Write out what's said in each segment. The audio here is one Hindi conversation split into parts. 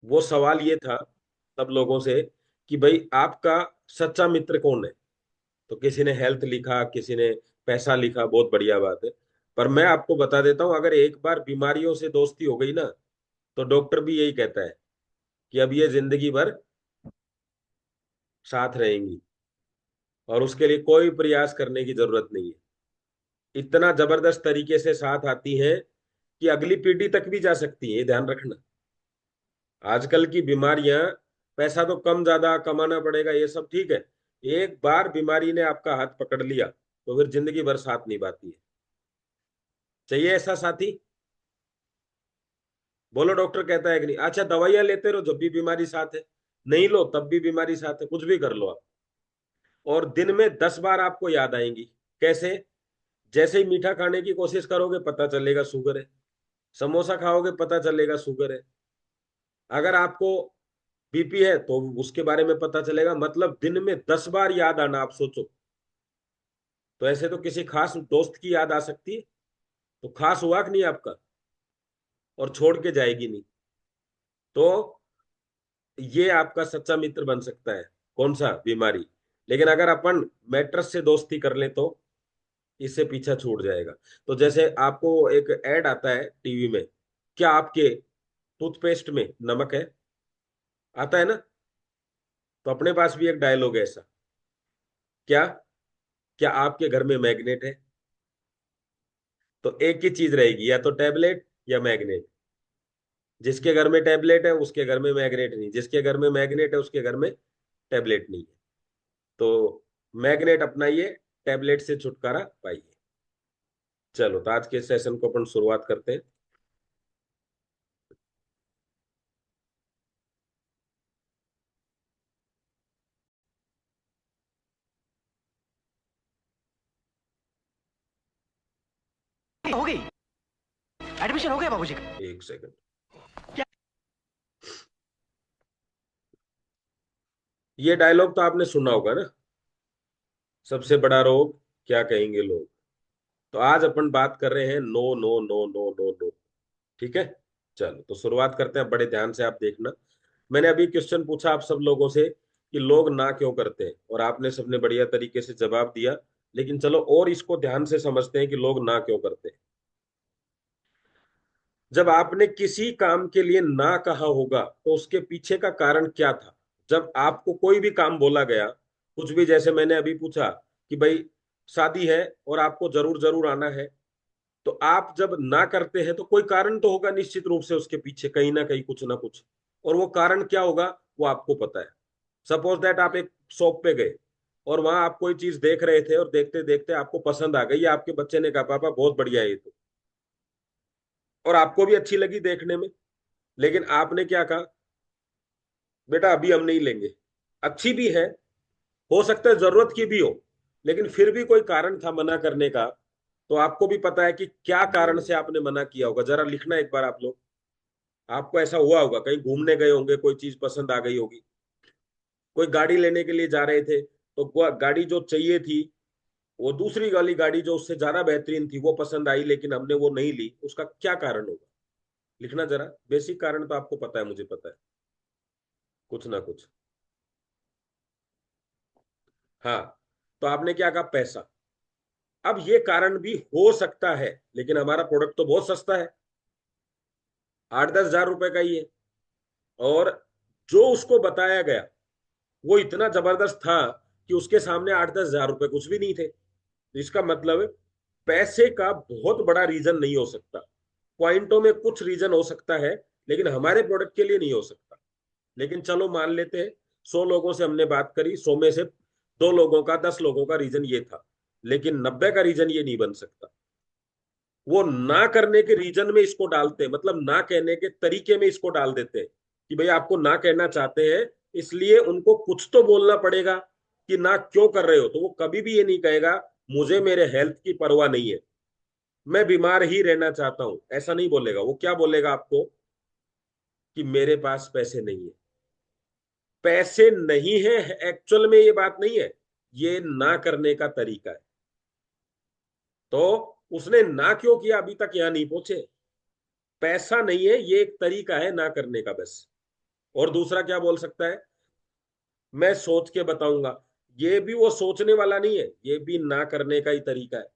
वो सवाल ये था सब लोगों से कि भाई आपका सच्चा मित्र कौन है। तो किसी ने हेल्थ लिखा, किसी ने पैसा लिखा, बहुत बढ़िया बात है। पर मैं आपको बता देता हूं, अगर एक बार बीमारियों से दोस्ती हो गई ना, तो डॉक्टर भी यही कहता है कि अब ये जिंदगी भर साथ रहेंगी, और उसके लिए कोई प्रयास करने की जरूरत नहीं है। इतना जबरदस्त तरीके से साथ आती हैं कि अगली पीढ़ी तक भी जा सकती है, ये ध्यान रखना। आजकल की बीमारियां, पैसा तो कम ज्यादा कमाना पड़ेगा, ये सब ठीक है। एक बार बीमारी ने आपका हाथ पकड़ लिया तो फिर जिंदगी भर साथ निभाती है। चाहिए ऐसा साथी? बोलो, डॉक्टर कहता है कि नहीं? अच्छा, दवाइयां लेते रहो जब भी बीमारी साथ है, नहीं लो तब भी बीमारी साथ है, कुछ भी कर लो आप, और दिन में 10 बार आपको याद आएंगी। कैसे? जैसे ही मीठा खाने की कोशिश करोगे पता चलेगा शुगर है, समोसा खाओगे पता चलेगा शुगर है, अगर आपको बीपी है तो उसके बारे में पता चलेगा। मतलब दिन में 10 बार याद आना, आप सोचो। तो ऐसे तो किसी खास दोस्त की याद आ सकती है, तो खास हुआ कि नहीं आपका, और छोड़ के जाएगी नहीं। तो ये आपका सच्चा मित्र बन सकता है। कौन सा? बीमारी। लेकिन अगर अपन मैट्रेस से दोस्ती कर ले तो इससे पीछा छूट जाएगा। तो जैसे आपको एक ऐड आता है टीवी में, क्या आपके टूथपेस्ट में नमक है? आता है ना? तो अपने पास भी एक डायलॉग है ऐसा। क्या? क्या आपके घर में मैग्नेट है? तो एक ही चीज रहेगी, या तो टैबलेट या मैग्नेट। जिसके घर में टैबलेट है उसके घर में मैग्नेट नहीं, जिसके घर में मैग्नेट है उसके घर में टैबलेट नहीं है। तो मैग्नेट अपनाइए, टैबलेट से छुटकारा पाइए। चलो, तो आज के सेशन को अपन शुरुआत करते हैं। हो गई। एडमिशन हो गया बाबूजी का। एक सेकंड। क्या? ये डायलॉग तो आपने सुना होगा ना, सबसे बड़ा रोग क्या कहेंगे लोग। तो आज अपन बात कर रहे हैं no no no no no no. ठीक है? चलो, तो शुरुआत करते हैं, बड़े ध्यान से आप देखना। मैंने अभी क्वेश्चन पूछा आप सब लोगों से कि लोग ना क्यों करते हैं, और आपने सबने बढ़िया तरीके से जवाब दिया। लेकिन चलो और इसको ध्यान से समझते हैं कि लोग ना क्यों करते हैं। जब आपने किसी काम के लिए ना कहा होगा तो उसके पीछे का कारण क्या था? जब आपको कोई भी काम बोला गया, कुछ भी, जैसे मैंने अभी पूछा कि भाई शादी है और आपको जरूर जरूर आना है, तो आप जब ना करते हैं तो कोई कारण तो होगा निश्चित रूप से उसके पीछे, कहीं ना कहीं कुछ ना कुछ। और वो कारण क्या होगा वो आपको पता है। सपोज दैट आप एक शॉप पे गए और वहां आप कोई चीज देख रहे थे, और देखते देखते आपको पसंद आ गई, या आपके बच्चे ने कहा पापा बहुत बढ़िया है ये तो, और आपको भी अच्छी लगी देखने में। लेकिन आपने क्या कहा? बेटा अभी हम नहीं लेंगे। अच्छी भी है, हो सकता है जरूरत की भी हो, लेकिन फिर भी कोई कारण था मना करने का। तो आपको भी पता है कि क्या कारण से आपने मना किया होगा, जरा लिखना एक बार आप लोग। आपको ऐसा हुआ होगा, कहीं घूमने गए होंगे, कोई चीज पसंद आ गई होगी, कोई गाड़ी लेने के लिए जा रहे थे, तो गाड़ी जो चाहिए थी, वो दूसरी वाली गाड़ी जो उससे ज्यादा बेहतरीन थी वो पसंद आई, लेकिन हमने वो नहीं ली, उसका क्या कारण होगा? लिखना जरा। बेसिक कारण तो आपको पता है, मुझे पता है, कुछ ना कुछ। हाँ। तो आपने क्या कहा? पैसा। अब ये कारण भी हो सकता है, लेकिन हमारा प्रोडक्ट तो बहुत सस्ता है, 8-10 हजार रुपए का ही है। और जो उसको बताया गया वो इतना जबरदस्त था कि उसके सामने 8-10 हजार रुपए कुछ भी नहीं थे। तो इसका मतलब है, पैसे का बहुत बड़ा रीजन नहीं हो सकता। पॉइंटों में कुछ रीजन हो सकता है, लेकिन हमारे प्रोडक्ट के लिए नहीं हो सकता। लेकिन चलो मान लेते हैं, 100 लोगों से हमने बात करी, 100 में से 2 लोगों का, 10 लोगों का रीजन ये था, लेकिन 90 का रीजन ये नहीं बन सकता। वो ना करने के रीजन में इसको डालते हैं, मतलब ना कहने के तरीके में इसको डाल देते हैं कि भाई आपको ना कहना चाहते हैं, इसलिए उनको कुछ तो बोलना पड़ेगा कि ना क्यों कर रहे हो। तो वो कभी भी ये नहीं कहेगा मुझे मेरे हेल्थ की परवाह नहीं है, मैं बीमार ही रहना चाहता हूं, ऐसा नहीं बोलेगा। वो क्या बोलेगा आपको? कि मेरे पास पैसे नहीं है। पैसे नहीं है, एक्चुअल में ये बात नहीं है, ये ना करने का तरीका है। तो उसने ना क्यों किया अभी तक यहां नहीं पहुंचे। पैसा नहीं है, ये एक तरीका है ना करने का बस। और दूसरा क्या बोल सकता है, मैं सोच के बताऊंगा। ये भी वो सोचने वाला नहीं है, ये भी ना करने का ही तरीका है।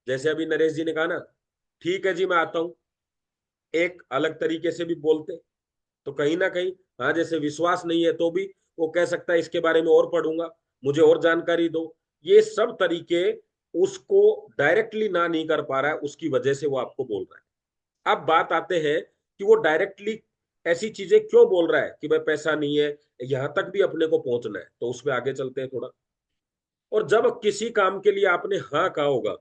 जैसे अभी नरेश जी ने कहा ना, ठीक है जी मैं आता हूं, एक अलग तरीके से भी बोलते। तो कहीं ना कहीं, हाँ जैसे विश्वास नहीं है तो भी वो कह सकता है इसके बारे में और पढ़ूंगा, मुझे और जानकारी दो। ये सब तरीके उसको डायरेक्टली ना नहीं कर पा रहा है, उसकी वजह से वो आपको बोल रहा है। अब बात आते हैं कि वो डायरेक्टली ऐसी चीजें क्यों बोल रहा है कि भाई पैसा नहीं है, यहां तक भी अपने को पहुंचना है, तो उसमें आगे चलते हैं थोड़ा। और जब किसी काम के लिए आपने हाँ कहा होगा,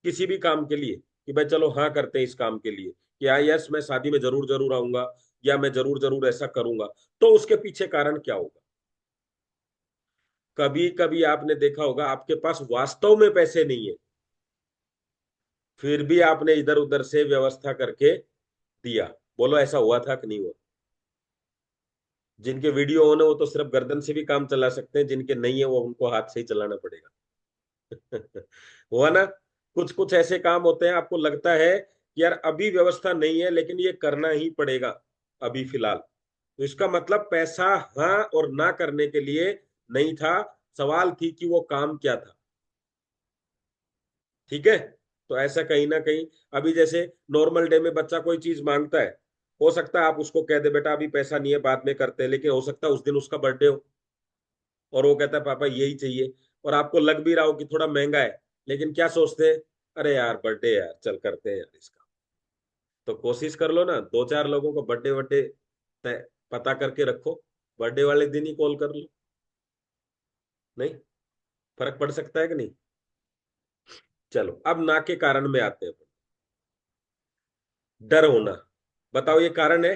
किसी भी काम के लिए, कि भाई चलो हाँ करते हैं इस काम के लिए, कि हाँ यस मैं शादी में जरूर जरूर आऊंगा, या मैं जरूर जरूर ऐसा करूंगा, तो उसके पीछे कारण क्या होगा। कभी कभी आपने देखा होगा आपके पास वास्तव में पैसे नहीं है, फिर भी आपने इधर उधर से व्यवस्था करके दिया। बोलो ऐसा हुआ था कि नहीं हुआ। जिनके वीडियो ऑन है वो तो सिर्फ गर्दन से भी काम चला सकते हैं, जिनके नहीं है वो उनको हाथ से ही चलाना पड़ेगा। हुआ ना। कुछ कुछ ऐसे काम होते हैं आपको लगता है कि यार अभी व्यवस्था नहीं है लेकिन ये करना ही पड़ेगा अभी फिलहाल, तो इसका मतलब पैसा हाँ और ना करने के लिए नहीं था, सवाल थी कि वो काम क्या था। ठीक है। तो ऐसा कहीं ना कहीं, अभी जैसे नॉर्मल डे में बच्चा कोई चीज मांगता है, हो सकता है आप उसको कह दे बेटा अभी पैसा नहीं है बाद में करते हैं, लेकिन हो सकता है उस दिन उसका बर्थडे हो और वो कहता है पापा यही चाहिए, और आपको लग भी रहा हो कि थोड़ा महंगा है, लेकिन क्या सोचते हैं, अरे यार बर्थडे यार चल करते हैं यार इसका। तो कोशिश कर लो ना, दो चार लोगों को बर्थडे बर्थडे पता करके रखो, बर्थडे वाले दिन ही कॉल कर लो। नहीं, फर्क पड़ सकता है कि नहीं। चलो अब ना के कारण में आते हैं। डर होना, बताओ ये कारण है।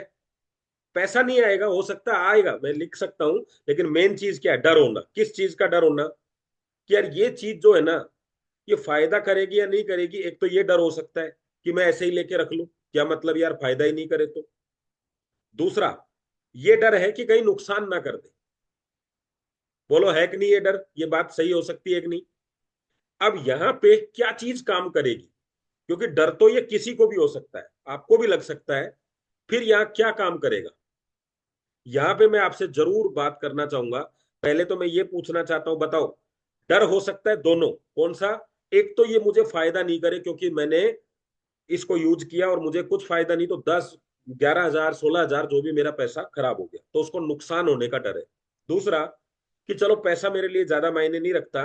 पैसा नहीं आएगा, हो सकता है आएगा, मैं लिख सकता हूं, लेकिन मेन चीज क्या है, डर होना। किस चीज का डर होना, कि यार ये चीज जो है ना, ये फायदा करेगी या नहीं करेगी। एक तो ये डर हो सकता है कि मैं ऐसे ही लेके रख लूं, क्या मतलब यार फायदा ही नहीं करे तो। दूसरा ये डर है कि कहीं नुकसान ना कर दे। बोलो है कि नहीं ये डर, ये बात सही हो सकती है कि नहीं। अब यहां पे क्या चीज काम करेगी, क्योंकि डर तो ये किसी को भी हो सकता है, आपको भी लग सकता है, फिर यहां क्या काम करेगा। यहां पे मैं आपसे जरूर बात करना चाहूंगा। पहले तो मैं ये पूछना चाहता हूं, बताओ डर हो सकता है दोनों, कौन सा। एक तो ये मुझे फायदा नहीं करे क्योंकि मैंने इसको यूज किया और मुझे कुछ फायदा नहीं, तो 10 11 हजार 16 हजार जो भी मेरा पैसा खराब हो गया, तो उसको नुकसान होने का डर है। दूसरा कि चलो पैसा मेरे लिए ज्यादा मायने नहीं रखता,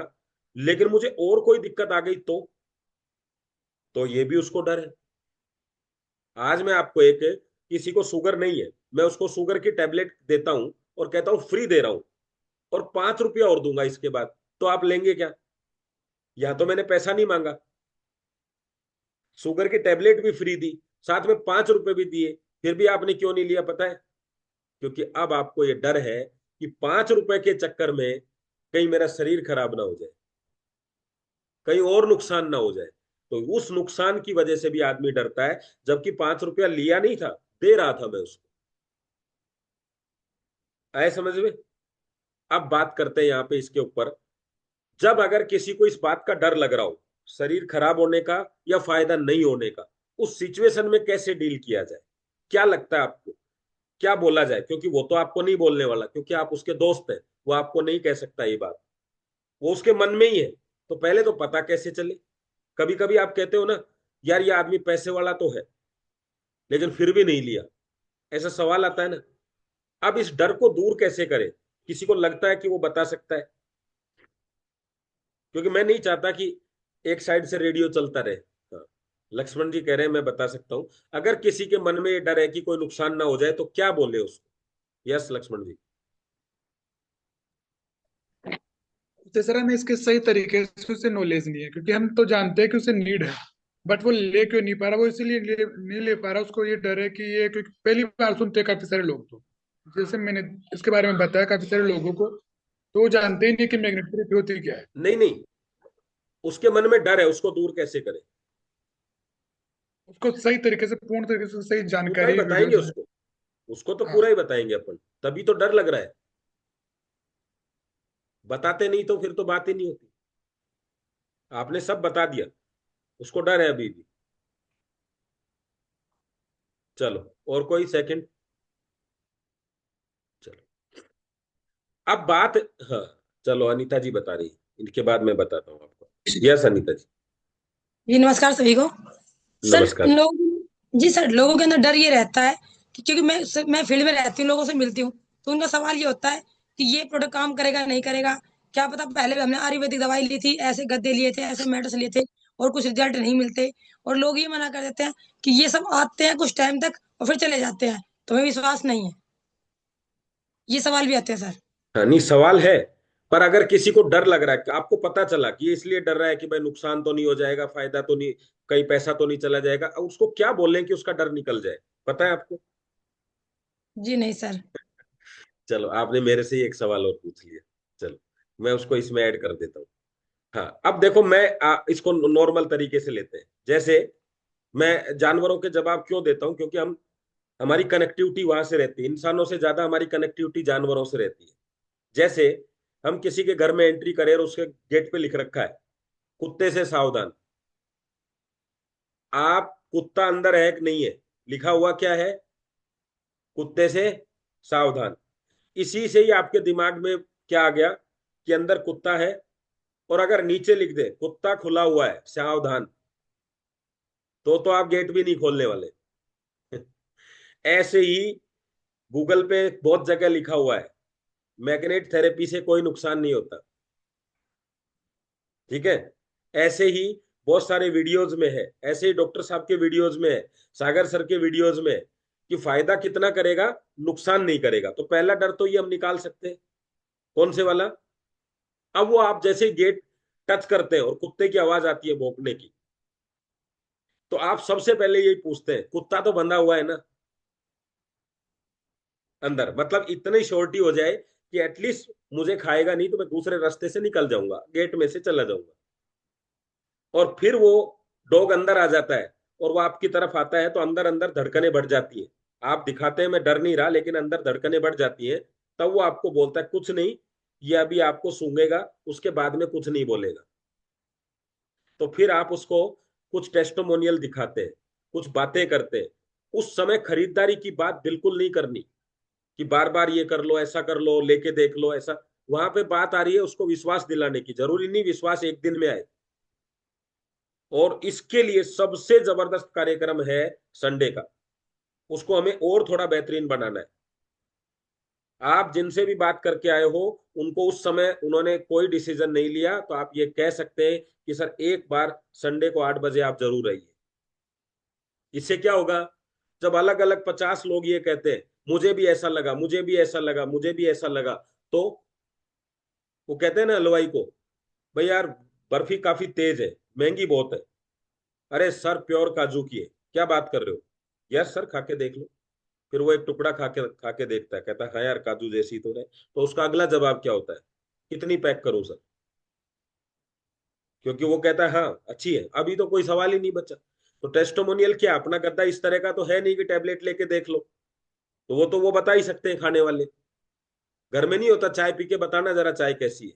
लेकिन मुझे और कोई दिक्कत आ गई तो ये भी उसको डर है। आज मैं आपको एक, किसी को शुगर नहीं है, मैं उसको शुगर की टेबलेट देता हूं और कहता हूं फ्री दे रहा हूं, और 5 रुपया और दूंगा इसके बाद, तो आप लेंगे क्या। या तो मैंने पैसा नहीं मांगा, शुगर की टेबलेट भी फ्री दी, साथ में 5 रुपए भी दिए, फिर भी आपने क्यों नहीं लिया पता है। क्योंकि अब आपको ये डर है कि 5 रुपए के चक्कर में कहीं मेरा शरीर खराब ना हो जाए, कहीं और नुकसान ना हो जाए। तो उस नुकसान की वजह से भी आदमी डरता है, जबकि 5 रुपया लिया नहीं था, दे रहा था मैं उसको। आए समझ में। अब बात करते हैं यहाँ पे इसके ऊपर, जब अगर किसी को इस बात का डर लग रहा हो, शरीर खराब होने का या फायदा नहीं होने का, उस सिचुएशन में कैसे डील किया जाए। क्या लगता है आपको, क्या बोला जाए, क्योंकि वो तो आपको नहीं बोलने वाला, क्योंकि आप उसके दोस्त हैं, वो आपको नहीं कह सकता ये बात, वो उसके मन में ही है। तो पहले तो पता कैसे चले। कभी कभी आप कहते हो ना, यार ये आदमी पैसे वाला तो है लेकिन फिर भी नहीं लिया, ऐसा सवाल आता है ना। अब इस डर को दूर कैसे करें, किसी को लगता है कि वो बता सकता है, क्योंकि मैं नहीं चाहता कि एक साइड से रेडियो चलता रहे। हाँ, लक्ष्मण जी कह रहे हैं मैं बता सकता हूं, अगर किसी के मन में ये डर है कि कोई नुकसान ना हो जाए तो क्या बोले उसको। यस लक्ष्मण जी। तेसरा में इसके सही तरीके से उसे नॉलेज नहीं है, क्योंकि हम तो जानते हैं कि उसे नीड है, बट वो ले क्यों नहीं पा रहा, वो इसीलिए नहीं ले पा रहा, उसको ये डर है कि ये, क्योंकि पहली बार सुनते हैं काफी सारे लोग, तो जैसे मैंने इसके बारे में बताया काफी सारे लोगों को, तो वो जानते ही नहीं कि मैग्नेटिक होती क्या है। नहीं नहीं, उसके मन में डर है, उसको दूर कैसे करें। उसको सही तरीके से, पूर्ण तरीके से सही पूरा ही जानकारी बताएंगे वीडियोज में। उसको, उसको तो हाँ। पूरा ही बताएंगे अपन, तभी तो डर लग रहा है। बताते नहीं तो फिर तो बात ही नहीं होती। आपने सब बता दिया, उसको डर है अभी भी। चलो और कोई सेकंड। अब बात, हाँ, चलो अनीता जी बता रही है, इनके बाद मैं बताता हूँ आपको। यस अनीता जी। जी नमस्कार सभी को। सर नमस्कार। लोग जी सर, लोगों के अंदर डर ये रहता है कि क्योंकि मैं फील्ड में रहती हूँ, लोगों से मिलती हूँ, तो उनका सवाल ये होता है कि ये प्रोडक्ट काम करेगा, नहीं करेगा, क्या पता पहले भी हमने आयुर्वेदिक दवाई ली थी, ऐसे गद्दे लिए थे, ऐसे मेडिसिन लिए थे और कुछ रिजल्ट नहीं मिलते। और लोग ये मना कर देते हैं कि ये सब आते हैं कुछ टाइम तक और फिर चले जाते हैं, तो हमें विश्वास नहीं है। ये सवाल भी आते हैं सर। हाँ नहीं, सवाल है, पर अगर किसी को डर लग रहा है, आपको पता चला कि ये इसलिए डर रहा है कि भाई नुकसान तो नहीं हो जाएगा, फायदा तो नहीं, कहीं पैसा तो नहीं चला जाएगा, अब उसको क्या बोलें कि उसका डर निकल जाए, पता है आपको? जी नहीं सर। चलो आपने मेरे से ही एक सवाल और पूछ लिया, चलो मैं उसको इसमें ऐड कर देता हूँ। हाँ अब देखो, मैं इसको नॉर्मल तरीके से लेते हैं। जैसे मैं जानवरों के जवाब क्यों देता हूँ, क्योंकि हम, हमारी कनेक्टिविटी वहां से रहती है, इंसानों से ज्यादा हमारी कनेक्टिविटी जानवरों से रहती है। जैसे हम किसी के घर में एंट्री करें और उसके गेट पे लिख रखा है, कुत्ते से सावधान। आप, कुत्ता अंदर है कि नहीं है, लिखा हुआ क्या है, कुत्ते से सावधान। इसी से ही आपके दिमाग में क्या आ गया कि अंदर कुत्ता है, और अगर नीचे लिख दे कुत्ता खुला हुआ है सावधान, तो आप गेट भी नहीं खोलने वाले। ऐसे ही गूगल पे बहुत जगह लिखा हुआ है, मैग्नेट थेरेपी से कोई नुकसान नहीं होता, ठीक है। ऐसे ही बहुत सारे वीडियोज में है, ऐसे ही डॉक्टर साहब के वीडियोज में है, सागर सर के वीडियोज में है, कि फायदा कितना करेगा, नुकसान नहीं करेगा। तो पहला डर तो ये हम निकाल सकते हैं, कौन से वाला? अब वो आप जैसे गेट टच करते हैं और कुत्ते की आवाज आती है भौंकने की, तो आप सबसे पहले यही पूछते हैं, कुत्ता तो बंधा हुआ है ना अंदर, मतलब इतनी श्योरिटी हो जाए कि एटलीस्ट मुझे खाएगा नहीं, तो मैं दूसरे रास्ते से निकल जाऊंगा, गेट में से चला जाऊंगा। और फिर वो डॉग अंदर आ जाता है और वो आपकी तरफ आता है, तो अंदर अंदर धड़कनें बढ़ जाती है। आप दिखाते हैं मैं डर नहीं रहा, लेकिन अंदर धड़कनें बढ़ जाती हैं। तब वो आपको बोलता है कुछ नहीं, ये अभी आपको सूंघेगा, उसके बाद में कुछ नहीं बोलेगा। तो फिर आप उसको कुछ टेस्टिमोनियल दिखाते हैं, कुछ बातें करते हैं। उस समय खरीदारी की बात बिल्कुल नहीं करनी कि बार बार ये कर लो, ऐसा कर लो, लेके देख लो, ऐसा। वहां पे बात आ रही है उसको विश्वास दिलाने की, जरूरी नहीं विश्वास एक दिन में आए। और इसके लिए सबसे जबरदस्त कार्यक्रम है संडे का, उसको हमें और थोड़ा बेहतरीन बनाना है। आप जिनसे भी बात करके आए हो, उनको उस समय उन्होंने कोई डिसीजन नहीं लिया, तो आप ये कह सकते हैं कि सर एक बार संडे को 8 बजे आप जरूर आइए। इससे क्या होगा, जब अलग अलग 50 लोग ये कहते हैं, मुझे भी ऐसा लगा, मुझे भी ऐसा लगा, मुझे भी ऐसा लगा, तो वो कहते हैं ना हलवाई को, भाई यार बर्फी काफी तेज है, महंगी बहुत है। अरे सर प्योर काजू की है, क्या बात कर रहे हो? यस सर खा के देख लो। फिर वो एक टुकड़ा खा के देखता है, कहता है हाँ यार काजू जैसी तो है। तो उसका अगला जवाब क्या होता है, कितनी पैक करूं सर? क्योंकि वो कहता है हाँ अच्छी है, अभी तो कोई सवाल ही नहीं बचा। तो टेस्टोमोनियल क्या, अपना गद्दा इस तरह का तो है नहीं कि टैबलेट लेके देख लो। तो वो बता ही सकते हैं खाने वाले। घर में नहीं होता चाय पी के बताना जरा चाय कैसी है।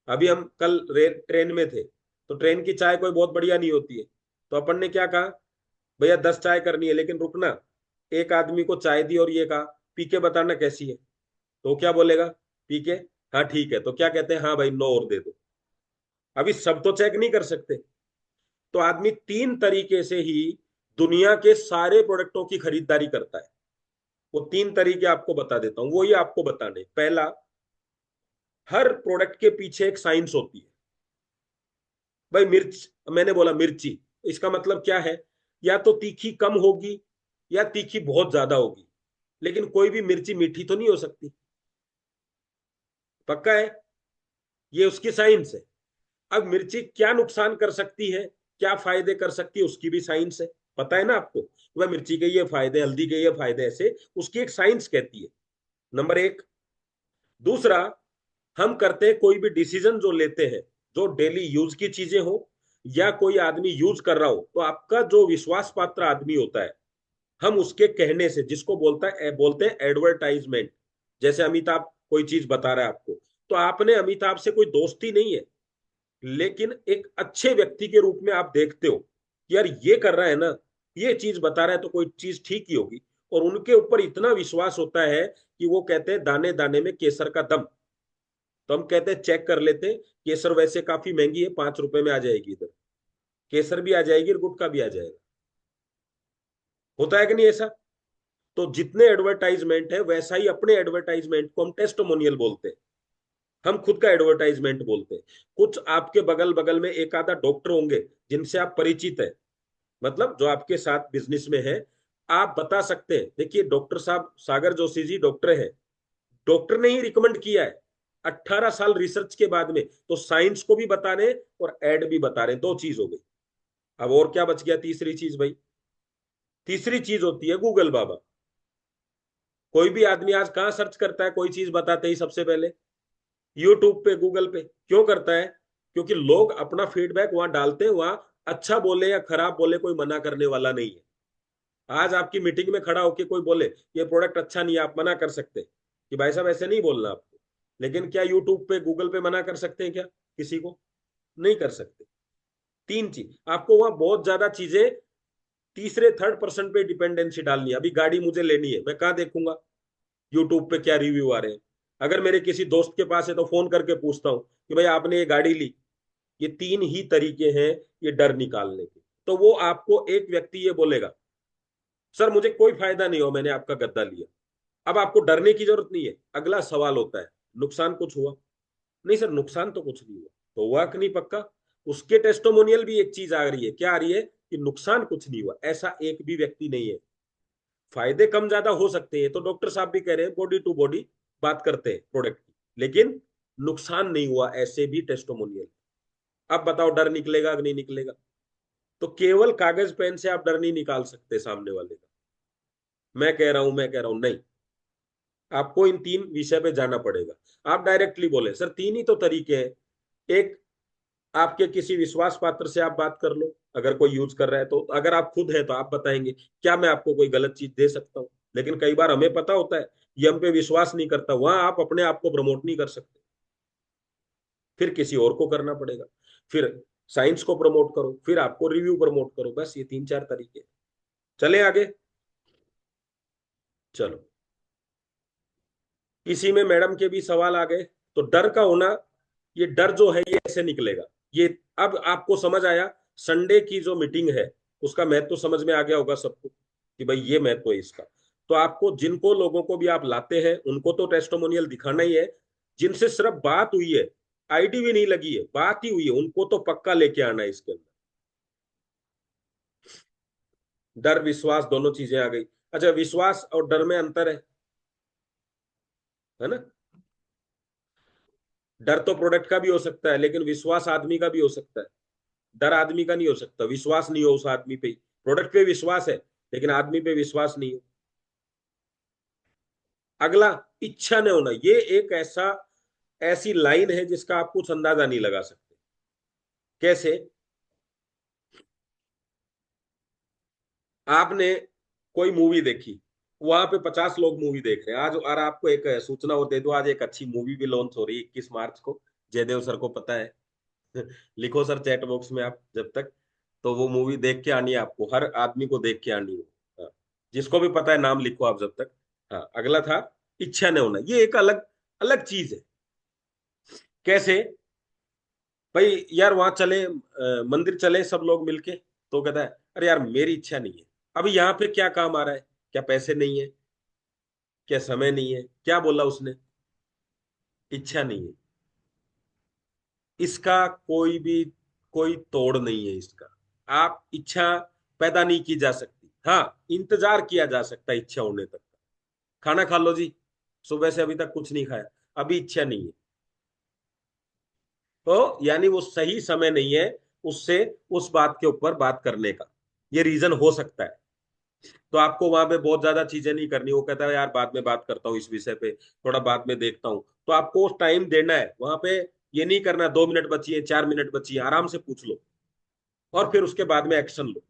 अभी हम कल ट्रेन में थे, तो ट्रेन की चाय कोई बहुत बढ़िया नहीं होती है। तो अपन ने क्या कहा, भैया 10 चाय करनी है, लेकिन रुकना, एक आदमी को चाय दी और ये कहा पी के बताना कैसी है। तो वो क्या बोलेगा, पी के, हाँ ठीक है। तो क्या कहते हैं, हाँ भाई 9 और दे दो। अभी सब तो चेक नहीं कर सकते। तो आदमी 3 तरीके से ही दुनिया के सारे प्रोडक्टों की खरीदारी करता है। वो 3 तरीके आपको बता देता हूं, वो ही आपको बताने। पहला, हर प्रोडक्ट के पीछे एक साइंस होती है। भाई मिर्च, मैंने बोला मिर्ची, इसका मतलब क्या है, या तो तीखी कम होगी या तीखी बहुत ज्यादा होगी, लेकिन कोई भी मिर्ची मीठी तो नहीं हो सकती। पक्का है, ये उसकी साइंस है। अब मिर्ची क्या नुकसान कर सकती है, क्या फायदे कर सकती है, उसकी भी साइंस है। पता है ना आपको, वह मिर्ची के ये फायदे, हल्दी के ये फायदे, ऐसे उसकी एक साइंस कहती है। नंबर एक। दूसरा, हम करते हैं कोई भी डिसीजन जो लेते हैं, जो डेली यूज की चीजें हो या कोई आदमी यूज कर रहा हो, तो आपका जो विश्वास पात्र आदमी होता है, हम उसके कहने से, जिसको बोलते हैं एडवर्टाइजमेंट। जैसे अमिताभ कोई चीज बता रहा है आपको, तो आपने अमिताभ से कोई दोस्ती नहीं है, लेकिन एक अच्छे व्यक्ति के रूप में आप देखते हो कि यार ये कर रहा है ना, ये चीज बता रहा है तो कोई चीज ठीक ही होगी। और उनके ऊपर इतना विश्वास होता है कि वो कहते हैं दाने दाने में केसर का दम। तो हम कहते हैं चेक कर लेते हैं, केसर वैसे काफी महंगी है, 5 रुपए में आ जाएगी, इधर केसर भी आ जाएगी और गुटखा भी आ जाएगा। होता है कि नहीं ऐसा? तो जितने एडवर्टाइजमेंट है वैसा ही अपने एडवर्टाइजमेंट को हम टेस्टमोनियल बोलते हैं, हम खुद का एडवर्टाइजमेंट बोलते हैं। कुछ आपके बगल बगल में एक आधा डॉक्टर होंगे जिनसे आप परिचित है, मतलब जो आपके साथ बिजनेस में है, आप बता सकते हैं देखिए डॉक्टर साहब सागर जोशी जी डॉक्टर है, डॉक्टर ने ही रिकमेंड किया है, 18 साल रिसर्च के बाद में। तो साइंस को भी बता रहे और एड भी बता रहे, 2 चीज हो गई। अब और क्या बच गया? तीसरी चीज भाई, तीसरी चीज होती है गूगल बाबा। कोई भी आदमी आज कहां सर्च करता है कोई चीज बताते ही सबसे पहले? यूट्यूब पे, गूगल पे। क्यों करता है? क्योंकि लोग अपना फीडबैक वहां डालते हैं, वहां अच्छा बोले या खराब बोले कोई मना करने वाला नहीं है। आज आपकी मीटिंग में खड़ा होके कोई बोले ये प्रोडक्ट अच्छा नहीं है, आप मना कर सकते कि भाई साहब ऐसे नहीं बोलना आपको। लेकिन क्या यूट्यूब पे, गूगल पे मना कर सकते हैं क्या किसी को? नहीं कर सकते। 3 चीज आपको वहां बहुत ज्यादा चीजें तीसरे थर्ड पर्सन पे डिपेंडेंसी डालनी है। अभी गाड़ी मुझे लेनी है, मैं कहाँ देखूंगा? यूट्यूब पे क्या रिव्यू आ रहे हैं। अगर मेरे किसी दोस्त के पास है तो फोन करके पूछता हूँ कि भाई आपने ये गाड़ी ली। ये 3 ही तरीके हैं ये डर निकालने के। तो वो आपको एक व्यक्ति ये बोलेगा सर मुझे कोई फायदा नहीं हो मैंने आपका गद्दा लिया, अब आपको डरने की जरूरत नहीं है। अगला सवाल होता है नुकसान कुछ हुआ? नहीं सर नुकसान तो कुछ नहीं हुआ। तो हुआ कि नहीं पक्का? उसके टेस्टोमोनियल भी एक चीज आ रही है, क्या आ रही है? कि नुकसान कुछ नहीं हुआ। ऐसा एक भी व्यक्ति नहीं है। फायदे कम ज्यादा हो सकते हैं, तो डॉक्टर साहब भी कह रहे हैं बॉडी टू बॉडी बात करते हैं प्रोडक्ट की, लेकिन नुकसान नहीं हुआ ऐसे भी टेस्टोमोनियल। अब बताओ डर निकलेगा कि नहीं निकलेगा? तो केवल कागज पेन से आप डर नहीं निकाल सकते सामने वाले का। मैं कह रहा हूं नहीं, आपको इन 3 विषय पे जाना पड़ेगा। आप डायरेक्टली बोले सर 3 ही तो तरीके हैं। एक, आपके किसी विश्वास पात्र से आप बात कर लो, अगर कोई यूज कर रहा है तो। अगर आप खुद है तो आप बताएंगे क्या मैं आपको कोई गलत चीज दे सकता हूँ। लेकिन कई बार हमें पता होता है ये हम पे विश्वास नहीं करता, वहां आप अपने आप को प्रमोट नहीं कर सकते, फिर किसी और को करना पड़ेगा। फिर साइंस को प्रमोट करो, फिर आपको रिव्यू प्रमोट करो। बस ये 3 4 तरीके। चले आगे। चलो, इसी में मैडम के भी सवाल आ गए। तो डर का होना, ये डर जो है ये ऐसे निकलेगा। ये अब आपको समझ आया संडे की जो मीटिंग है उसका महत्व तो समझ में आ गया होगा सबको कि भाई ये महत्व है इसका। तो आपको जिनको लोगों को भी आप लाते हैं उनको तो टेस्टोमोनियल दिखाना ही है। जिनसे सिर्फ बात हुई है, आईडी भी नहीं लगी है, बात ही हुई है, उनको तो पक्का लेके आना है इसके अंदर। डर विश्वास दोनों चीजें आ गई। अच्छा, विश्वास और डर में अंतर है ना? डर तो प्रोडक्ट का भी हो सकता है लेकिन विश्वास आदमी का भी हो सकता है। डर आदमी का नहीं हो सकता, विश्वास नहीं हो उस आदमी पे। प्रोडक्ट पे विश्वास है लेकिन आदमी पे विश्वास नहीं है। अगला, इच्छा नहीं होना। ये एक ऐसी लाइन है जिसका आप कुछ अंदाजा नहीं लगा सकते। कैसे? आपने कोई मूवी देखी, वहां पे 50 लोग मूवी देख रहे हैं आज, और आपको एक सूचना हो दे दो आज एक अच्छी मूवी भी लॉन्च हो रही है 21 मार्च को, जयदेव सर को पता है। लिखो सर चैट बॉक्स में आप जब तक। तो वो मूवी देख के आनी है आपको, हर आदमी को देख के आनी है। हाँ, जिसको भी पता है नाम लिखो आप जब तक। हाँ, अगला था इच्छा न होना। ये एक अलग अलग चीज है। कैसे? भाई यार वहां चले, मंदिर चले सब लोग मिलके। तो कहता है अरे यार मेरी इच्छा नहीं है। अभी यहाँ पे क्या काम आ रहा है? क्या पैसे नहीं है? क्या समय नहीं है? क्या बोला उसने? इच्छा नहीं है। इसका कोई तोड़ नहीं है इसका। आप इच्छा पैदा नहीं की जा सकती, हाँ इंतजार किया जा सकता है इच्छा होने तक। खाना खा लो जी, सुबह से अभी तक कुछ नहीं खाया, अभी इच्छा नहीं है। तो यानी वो सही समय नहीं है उससे उस बात के ऊपर बात करने का। ये रीजन हो सकता है। तो आपको वहां पे बहुत ज्यादा चीजें नहीं करनी। वो कहता है यार बाद में बात करता हूँ इस विषय पे, थोड़ा बाद में देखता हूँ। तो आपको टाइम देना है वहां पे। ये नहीं करना 2 मिनट बची है, 4 मिनट बची है, आराम से पूछ लो और फिर उसके बाद में एक्शन लो।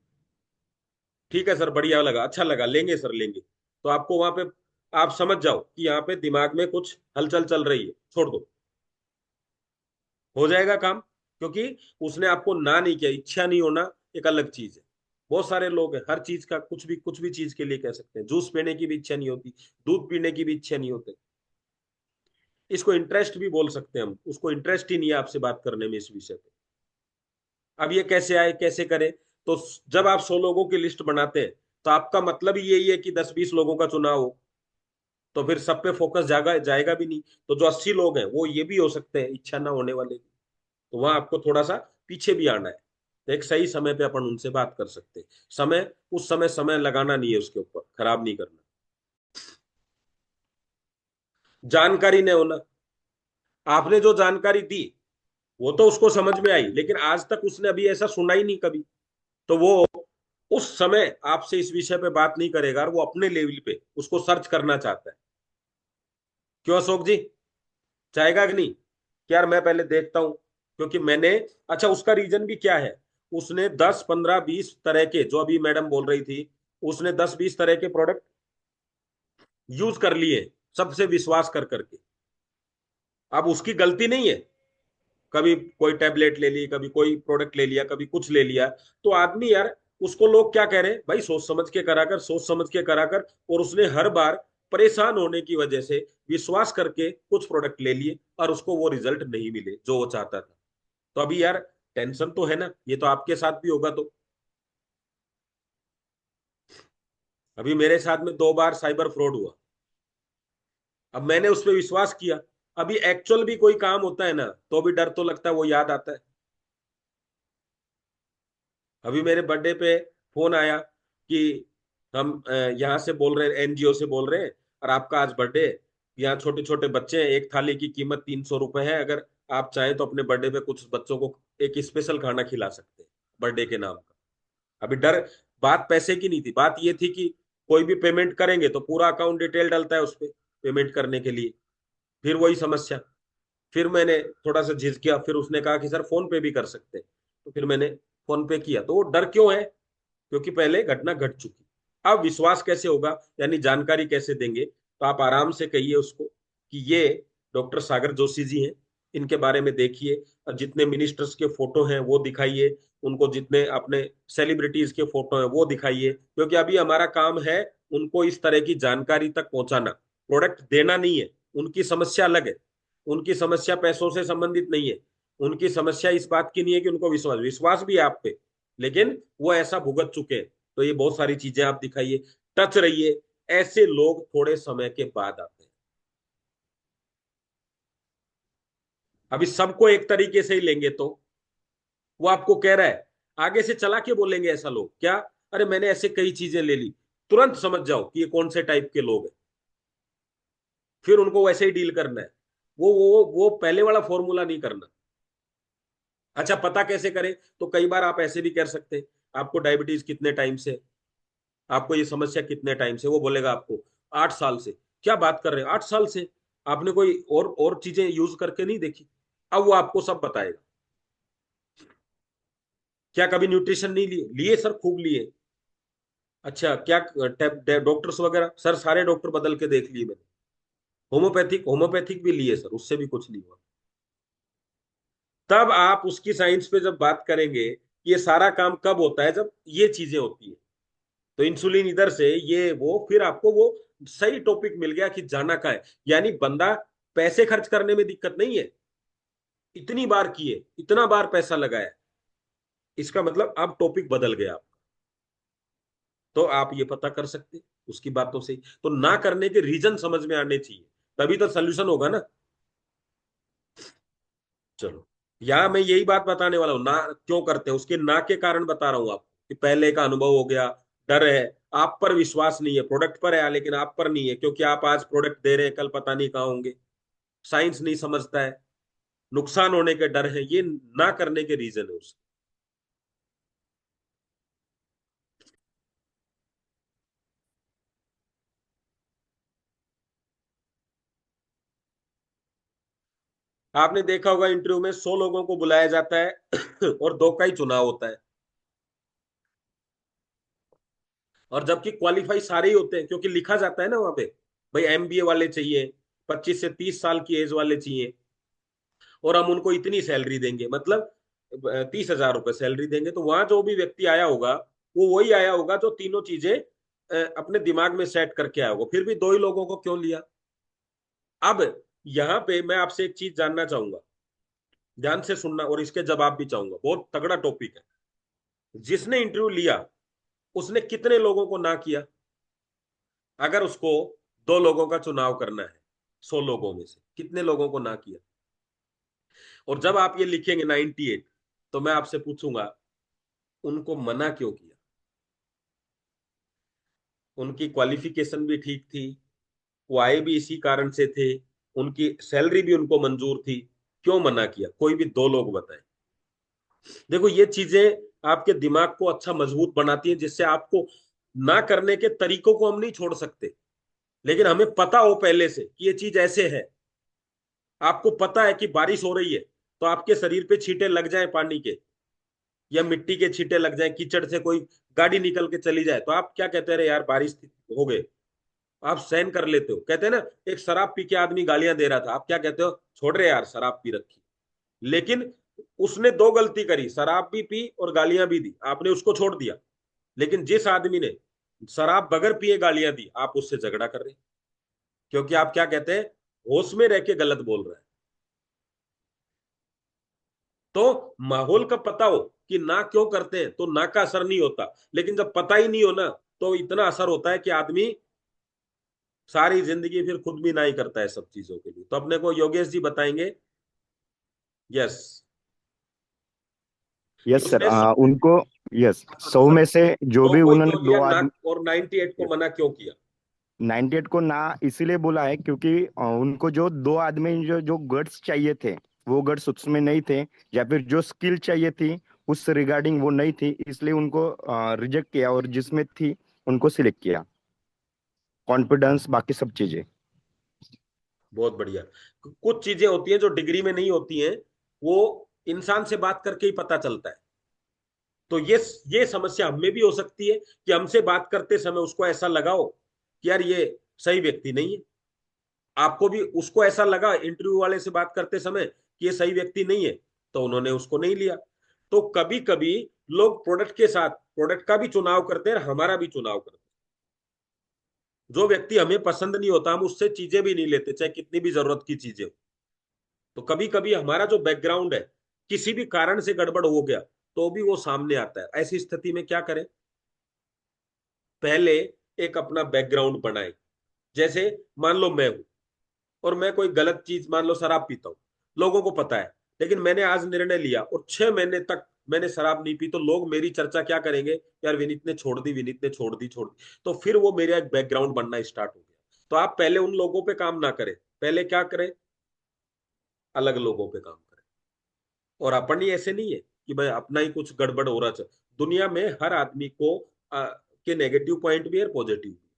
ठीक है सर, बढ़िया लगा, अच्छा लगा, लेंगे सर लेंगे। तो आपको वहां पे आप समझ जाओ कि यहाँ पे दिमाग में कुछ हलचल चल रही है, छोड़ दो, हो जाएगा काम। क्योंकि उसने आपको ना नहीं किया। इच्छा नहीं होना एक अलग चीज है। बहुत सारे लोग हैं, हर चीज का कुछ भी चीज के लिए कह सकते हैं। जूस पीने की भी इच्छा नहीं होती, दूध पीने की भी इच्छा नहीं होती। इसको इंटरेस्ट भी बोल सकते हैं हम, उसको इंटरेस्ट ही नहीं है आपसे बात करने में इस विषय पे। अब ये कैसे आए, कैसे करें? तो जब आप 100 लोगों की लिस्ट बनाते हैं तो आपका मतलब ही यही है कि 10-20 लोगों का चुनाव हो, तो फिर सब पे फोकस जाएगा जाएगा भी नहीं। तो जो 80 लोग हैं वो ये भी हो सकते हैं इच्छा ना होने वाले, तो वहां आपको थोड़ा सा पीछे भी आना है। तो एक सही समय पे अपन उनसे बात कर सकते हैं। समय, उस समय लगाना नहीं है, उसके ऊपर खराब नहीं करना। जानकारी नहीं होना, आपने जो जानकारी दी वो तो उसको समझ में आई, लेकिन आज तक उसने अभी ऐसा सुना ही नहीं कभी। तो वो उस समय आपसे इस विषय पे बात नहीं करेगा, और वो अपने लेवल पे उसको सर्च करना चाहता है। क्यों अशोक जी, चाहेगा कि नहीं कि यार मैं पहले देखता हूं, क्योंकि मैंने, अच्छा उसका रीजन भी क्या है, उसने 10, 15, 20 तरह के, जो अभी मैडम बोल रही थी, उसने 10-20 तरह के प्रोडक्ट यूज कर लिए सबसे विश्वास कर करके। अब उसकी गलती नहीं है, कभी कोई टैबलेट ले ली, कभी कोई प्रोडक्ट ले लिया, कभी कुछ ले लिया। तो आदमी यार, उसको लोग क्या कह रहे हैं भाई, सोच समझ के करा कर, सोच समझ के करा कर। और उसने हर बार परेशान होने की वजह से विश्वास करके कुछ प्रोडक्ट ले लिए, और उसको वो रिजल्ट नहीं मिले जो वो चाहता था। तो अभी यार टेंशन तो है ना, ये तो आपके साथ भी होगा। तो अभी मेरे साथ में 2 बार साइबर फ्रॉड हुआ, अब मैंने उस पर विश्वास किया। अभी एक्चुअल भी कोई काम होता है ना, तो भी डर तो लगता है, वो याद आता है। अभी मेरे बर्थडे पे फोन आया कि हम यहाँ से बोल रहे हैं, एनजीओ से बोल रहे हैं, और आपका आज बर्थडे है, यहाँ छोटे छोटे बच्चे हैं, एक थाली की कीमत 300 रुपए है, अगर आप चाहें तो अपने बर्थडे पे कुछ बच्चों को एक स्पेशल खाना खिला सकते हैं बर्थडे के नाम का। अभी डर, बात पैसे की नहीं थी, बात ये थी कि कोई भी पेमेंट करेंगे तो पूरा अकाउंट डिटेल डलता है उस पर पेमेंट करने के लिए। फिर वही समस्या, फिर मैंने थोड़ा सा झिझकिया, फिर उसने कहा कि सर फोन पे भी कर सकते हैं, तो फिर मैंने फोन पे किया। तो वो डर क्यों है? क्योंकि पहले घटना घट चुकी। अब विश्वास कैसे होगा, यानी जानकारी कैसे देंगे? तो आप आराम से कहिए उसको कि ये डॉक्टर सागर जोशी जी हैं, इनके बारे में देखिए, और जितने मिनिस्टर्स के फोटो हैं वो दिखाइए, उनको जितने अपने सेलिब्रिटीज के फोटो हैं वो दिखाइए, क्योंकि अभी हमारा काम है उनको इस तरह की जानकारी तक पहुंचाना, प्रोडक्ट देना नहीं है। उनकी समस्या अलग है, उनकी समस्या पैसों से संबंधित नहीं है। उनकी समस्या इस बात की नहीं है कि उनको विश्वास विश्वास भी है आप पे, लेकिन वो ऐसा भुगत चुके हैं। तो ये बहुत सारी चीजें आप दिखाइए, टच रहिए। ऐसे लोग थोड़े समय के बाद आते हैं। अभी सबको एक तरीके से ही लेंगे तो वो आपको कह रहा है, आगे से चला के बोलेंगे ऐसा लोग क्या, अरे मैंने ऐसे कई चीजें ले ली, तुरंत समझ जाओ कि ये कौन से टाइप के लोग हैं। फिर उनको वैसे ही डील करना है, वो पहले वाला फॉर्मूला नहीं करना। अच्छा पता कैसे करें? तो कई बार आप ऐसे भी कर सकते हैं, आपको डायबिटीज कितने टाइम से, आपको ये समस्या कितने टाइम से, वो बोलेगा आपको 8 साल से। क्या बात कर रहे हैं 8 साल से? आपने कोई और चीजें यूज करके नहीं देखी? अब वो आपको सब बताएगा। क्या कभी न्यूट्रिशन नहीं लिए? लिए सर, खूब लिए। अच्छा क्या डॉक्टर्स वगैरह? सर सारे डॉक्टर बदल के देख लिए मैंने। होम्योपैथिक होम्योपैथिक भी लिए सर, उससे भी कुछ नहीं हुआ। तब आप उसकी साइंस पे जब बात करेंगे कि ये सारा काम कब होता है, जब ये चीजें होती है। तो इंसुलिन इधर से ये वो, फिर आपको वो सही टॉपिक मिल गया कि जाना का है। यानी बंदा पैसे खर्च करने में दिक्कत नहीं है, इतनी बार किए, इतना बार पैसा लगाया, इसका मतलब अब टॉपिक बदल गया आपका। तो आप ये पता कर सकते हैं उसकी बातों से। तो ना करने के रीजन समझ में आने चाहिए, तभी तो सोल्यूशन होगा ना। चलो, यहाँ मैं यही बात बताने वाला हूँ, ना क्यों करते हैं उसके ना के कारण बता रहा हूँ आपको, कि पहले का अनुभव हो गया, डर है, आप पर विश्वास नहीं है, प्रोडक्ट पर है लेकिन आप पर नहीं है, क्योंकि आप आज प्रोडक्ट दे रहे हैं, कल पता नहीं कहाँ होंगे। साइंस नहीं समझता है, नुकसान होने के डर है, ये ना करने के रीजन है उसके। आपने देखा होगा इंटरव्यू में 100 लोगों को बुलाया जाता है और 2 का ही चुनाव होता है, और जबकि क्वालिफाई सारे ही होते हैं, क्योंकि लिखा जाता है ना वहां पे, भाई एमबीए वाले चाहिए, 25 से 30 साल की एज वाले चाहिए, और हम उनको इतनी सैलरी देंगे, मतलब 30,000 रुपए सैलरी देंगे। तो वहां जो भी व्यक्ति आया होगा वो वही आया होगा जो तीनों चीजें अपने दिमाग में सेट करके आया होगा। फिर भी दो ही लोगों को क्यों लिया? अब यहां पे मैं आपसे एक चीज जानना चाहूंगा, ध्यान से सुनना, और इसके जवाब भी चाहूंगा, बहुत तगड़ा टॉपिक है। जिसने इंटरव्यू लिया उसने कितने लोगों को ना किया? अगर उसको दो लोगों का चुनाव करना है, 100 लोगों में से कितने लोगों को ना किया? और जब आप ये लिखेंगे 98, तो मैं आपसे पूछूंगा उनको मना क्यों किया? उनकी क्वालिफिकेशन भी ठीक थी, वो आए भी इसी कारण से थे, उनकी सैलरी भी उनको मंजूर थी, क्यों मना किया? कोई भी दो लोग बताएं। देखो ये चीजें आपके दिमाग को अच्छा मजबूत बनाती हैं, जिससे आपको ना करने के तरीकों को हम नहीं छोड़ सकते, लेकिन हमें पता हो पहले से कि ये चीज ऐसे है। आपको पता है कि बारिश हो रही है, तो आपके शरीर पे छींटे लग जाए पानी के, या मिट्टी के छींटे लग जाए, कीचड़ से कोई गाड़ी निकल के चली जाए, तो आप क्या कहते रहे? यार बारिश हो गए, आप सहन कर लेते हो। कहते हैं ना, एक शराब पी के आदमी गालियां दे रहा था, आप क्या कहते हो? छोड़ रहे यार, शराब पी रखी। लेकिन उसने दो गलती करी, शराब भी पी और गालियां भी दी, आपने उसको छोड़ दिया। लेकिन जिस आदमी ने शराब बगैर पिए गालियां दी, आप उससे झगड़ा कर रहे हैं, क्योंकि आप क्या कहते हैं? होश में रह के गलत बोल रहा है। तो माहौल का पता हो कि ना क्यों करते हैं, तो ना का असर नहीं होता। लेकिन जब पता ही नहीं हो ना, तो इतना असर होता है कि आदमी सारी जिंदगी फिर खुद भी ना ही करता है सब चीजों के लिए। तो अपने को योगेश जी बताएंगे। यस। Yes sir. उसने उनको, यस, 100 में से जो 100 भी को ही उन्होंने क्यों दो लिया ना, आदमी, और 98 को मना क्यों किया? 98 को ना इसीलिए बोला है क्योंकि उनको जो दो आदमी जो जो गट्स चाहिए थे, वो गट्स उसमें नहीं थे, या फिर जो स्किल चाहिए थी उस रिगार्डिंग वो नहीं थी, इसलिए उनको रिजेक्ट किया, और जिसमें थी उनको सिलेक्ट किया। कॉन्फिडेंस, बाकी सब चीजें। बहुत बढ़िया। कुछ चीजें होती हैं जो डिग्री में नहीं होती हैं, वो इंसान से बात करके ही पता चलता है। तो ये समस्या हमें भी हो सकती है कि हमसे बात करते समय उसको ऐसा लगाओ कि यार ये सही व्यक्ति नहीं है। आपको भी उसको ऐसा लगा इंटरव्यू वाले से बात करते समय कि ये सही व्यक्ति नहीं है, तो उन्होंने उसको नहीं लिया। तो कभी कभी लोग प्रोडक्ट के साथ प्रोडक्ट का भी चुनाव करते हैं, हमारा भी चुनाव करते हैं। जो व्यक्ति हमें पसंद नहीं होता, हम उससे चीजें भी नहीं लेते, चाहे कितनी भी जरूरत की चीजें हो। तो कभी कभी हमारा जो बैकग्राउंड है, किसी भी कारण से गड़बड़ हो गया, तो भी वो सामने आता है। ऐसी स्थिति में क्या करें? पहले एक अपना बैकग्राउंड बनाए। जैसे मान लो मैं हूं, और मैं कोई गलत चीज, मान लो शराब पीता हूं, लोगों को पता है, लेकिन मैंने आज निर्णय लिया और 6 महीने तक मैंने शराब नहीं पी, तो लोग मेरी चर्चा क्या करेंगे? यार विनीत ने छोड़ दी, विनीत ने छोड़ दी, छोड़ दी। तो फिर वो मेरा एक बैकग्राउंड बनना स्टार्ट हो गया। तो आप पहले उन लोगों पे काम ना करें, पहले क्या करें? अलग लोगों पे काम करें। और अपन ही ऐसे नहीं है कि भाई अपना ही कुछ गड़बड़ हो रहा है। दुनिया में हर आदमी को के नेगेटिव पॉइंट भी है, पॉजिटिव भी।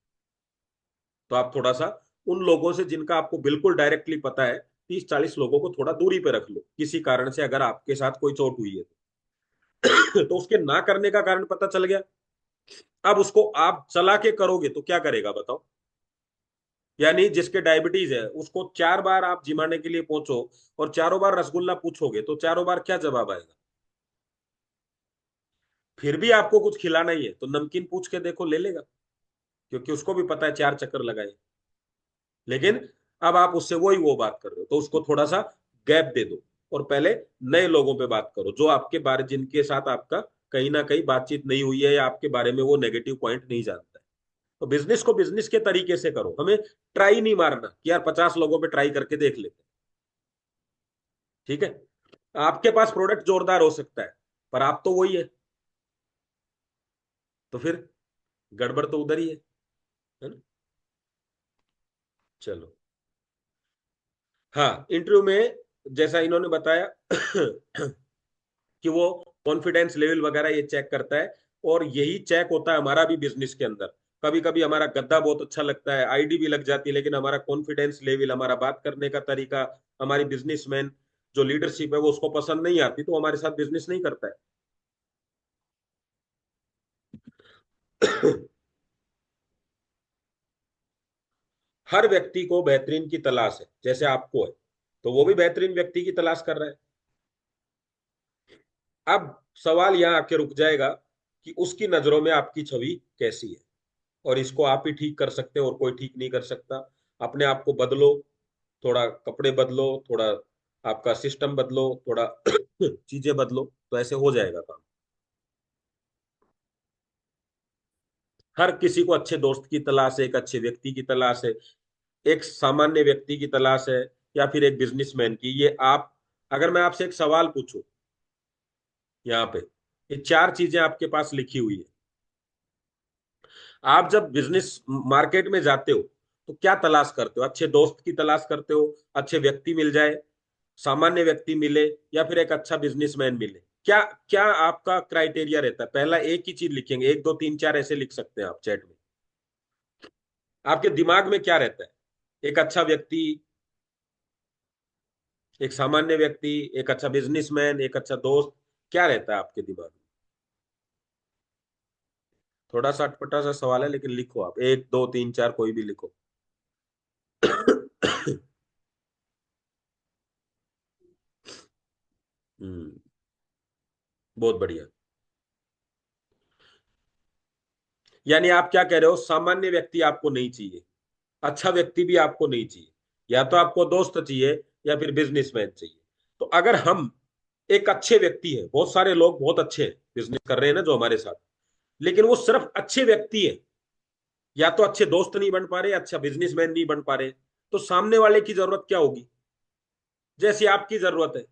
तो आप थोड़ा सा उन लोगों से जिनका आपको बिल्कुल डायरेक्टली पता है, 30-40 लोगों को थोड़ा दूरी पे रख लो, किसी कारण से अगर आपके साथ कोई चोट हुई है तो तो उसके ना करने का कारण पता चल गया। अब उसको आप चला के करोगे तो क्या करेगा बताओ? यानी जिसके डायबिटीज है, उसको 4 बार आप जिमाने के लिए पहुंचो और चारों बार रसगुल्ला पूछोगे, तो चारों बार क्या जवाब आएगा? फिर भी आपको कुछ खिलाना ही है, तो नमकीन पूछ के देखो, ले लेगा, क्योंकि उसको भी पता है 4 चक्कर लगाए। लेकिन अब आप उससे वही वो बात कर रहे हो, तो उसको थोड़ा सा गैप दे दो, और पहले नए लोगों पे बात करो, जो आपके बारे, जिनके साथ आपका कहीं ना कहीं बातचीत नहीं हुई है, या आपके बारे में वो नेगेटिव पॉइंट नहीं जानता है। तो बिजनेस को बिजनेस के तरीके से करो, हमें ट्राई नहीं मारना कि यार 50 लोगों पे ट्राई करके देख लेते हैं। ठीक है? आपके पास प्रोडक्ट जोरदार हो सकता है, पर आप तो वही है, तो फिर गड़बड़ तो उधर ही है ना? चलो। हाँ, इंटरव्यू में जैसा इन्होंने बताया कि वो कॉन्फिडेंस लेवल वगैरह ये चेक करता है, और यही चेक होता है हमारा भी बिजनेस के अंदर। कभी कभी हमारा गद्दा बहुत अच्छा लगता है, आईडी भी लग जाती है, लेकिन हमारा कॉन्फिडेंस लेवल, हमारा बात करने का तरीका, हमारी बिजनेसमैन जो लीडरशिप है वो उसको पसंद नहीं आती, तो हमारे साथ बिजनेस नहीं करता है। हर व्यक्ति को बेहतरीन की तलाश है, जैसे आपको है, तो वो भी बेहतरीन व्यक्ति की तलाश कर रहा है। अब सवाल यहां आके रुक जाएगा कि उसकी नजरों में आपकी छवि कैसी है, और इसको आप ही ठीक कर सकते हो और कोई ठीक नहीं कर सकता। अपने आप को बदलो, थोड़ा कपड़े बदलो, थोड़ा आपका सिस्टम बदलो, थोड़ा चीजें बदलो, तो ऐसे हो जाएगा काम। हर किसी को अच्छे दोस्त की तलाश है, एक अच्छे व्यक्ति की तलाश है, एक सामान्य व्यक्ति की तलाश है, या फिर एक बिजनेसमैन की। ये आप, अगर मैं आपसे एक सवाल पूछूं यहाँ पे, ये चार चीजें आपके पास लिखी हुई है। आप जब बिजनेस मार्केट में जाते हो तो क्या तलाश करते हो? अच्छे दोस्त की तलाश करते हो, अच्छे व्यक्ति मिल जाए, सामान्य व्यक्ति मिले, या फिर एक अच्छा बिजनेसमैन मिले? क्या क्या आपका क्राइटेरिया रहता है? पहला एक ही चीज लिखेंगे, एक दो तीन चार ऐसे लिख सकते हैं आप चैट में। आपके दिमाग में क्या रहता है? एक अच्छा व्यक्ति, एक सामान्य व्यक्ति, एक अच्छा बिजनेसमैन, एक अच्छा दोस्त, क्या रहता है आपके दिमाग में? थोड़ा सा अटपटा सा सवाल है, लेकिन लिखो आप, एक दो तीन चार कोई भी लिखो। हम्म, बहुत बढ़िया। यानी आप क्या कह रहे हो? सामान्य व्यक्ति आपको नहीं चाहिए, अच्छा व्यक्ति भी आपको नहीं चाहिए, या तो आपको दोस्त चाहिए या फिर बिजनेसमैन चाहिए। तो अगर हम एक अच्छे व्यक्ति है, बहुत सारे लोग बहुत अच्छे हैं, बिजनेस कर रहे हैं ना जो हमारे साथ, लेकिन वो सिर्फ अच्छे व्यक्ति है, या तो अच्छे दोस्त नहीं बन पा रहे, अच्छा बिजनेसमैन नहीं बन पा रहे, तो सामने वाले की जरूरत क्या होगी? जैसी आपकी जरूरत है,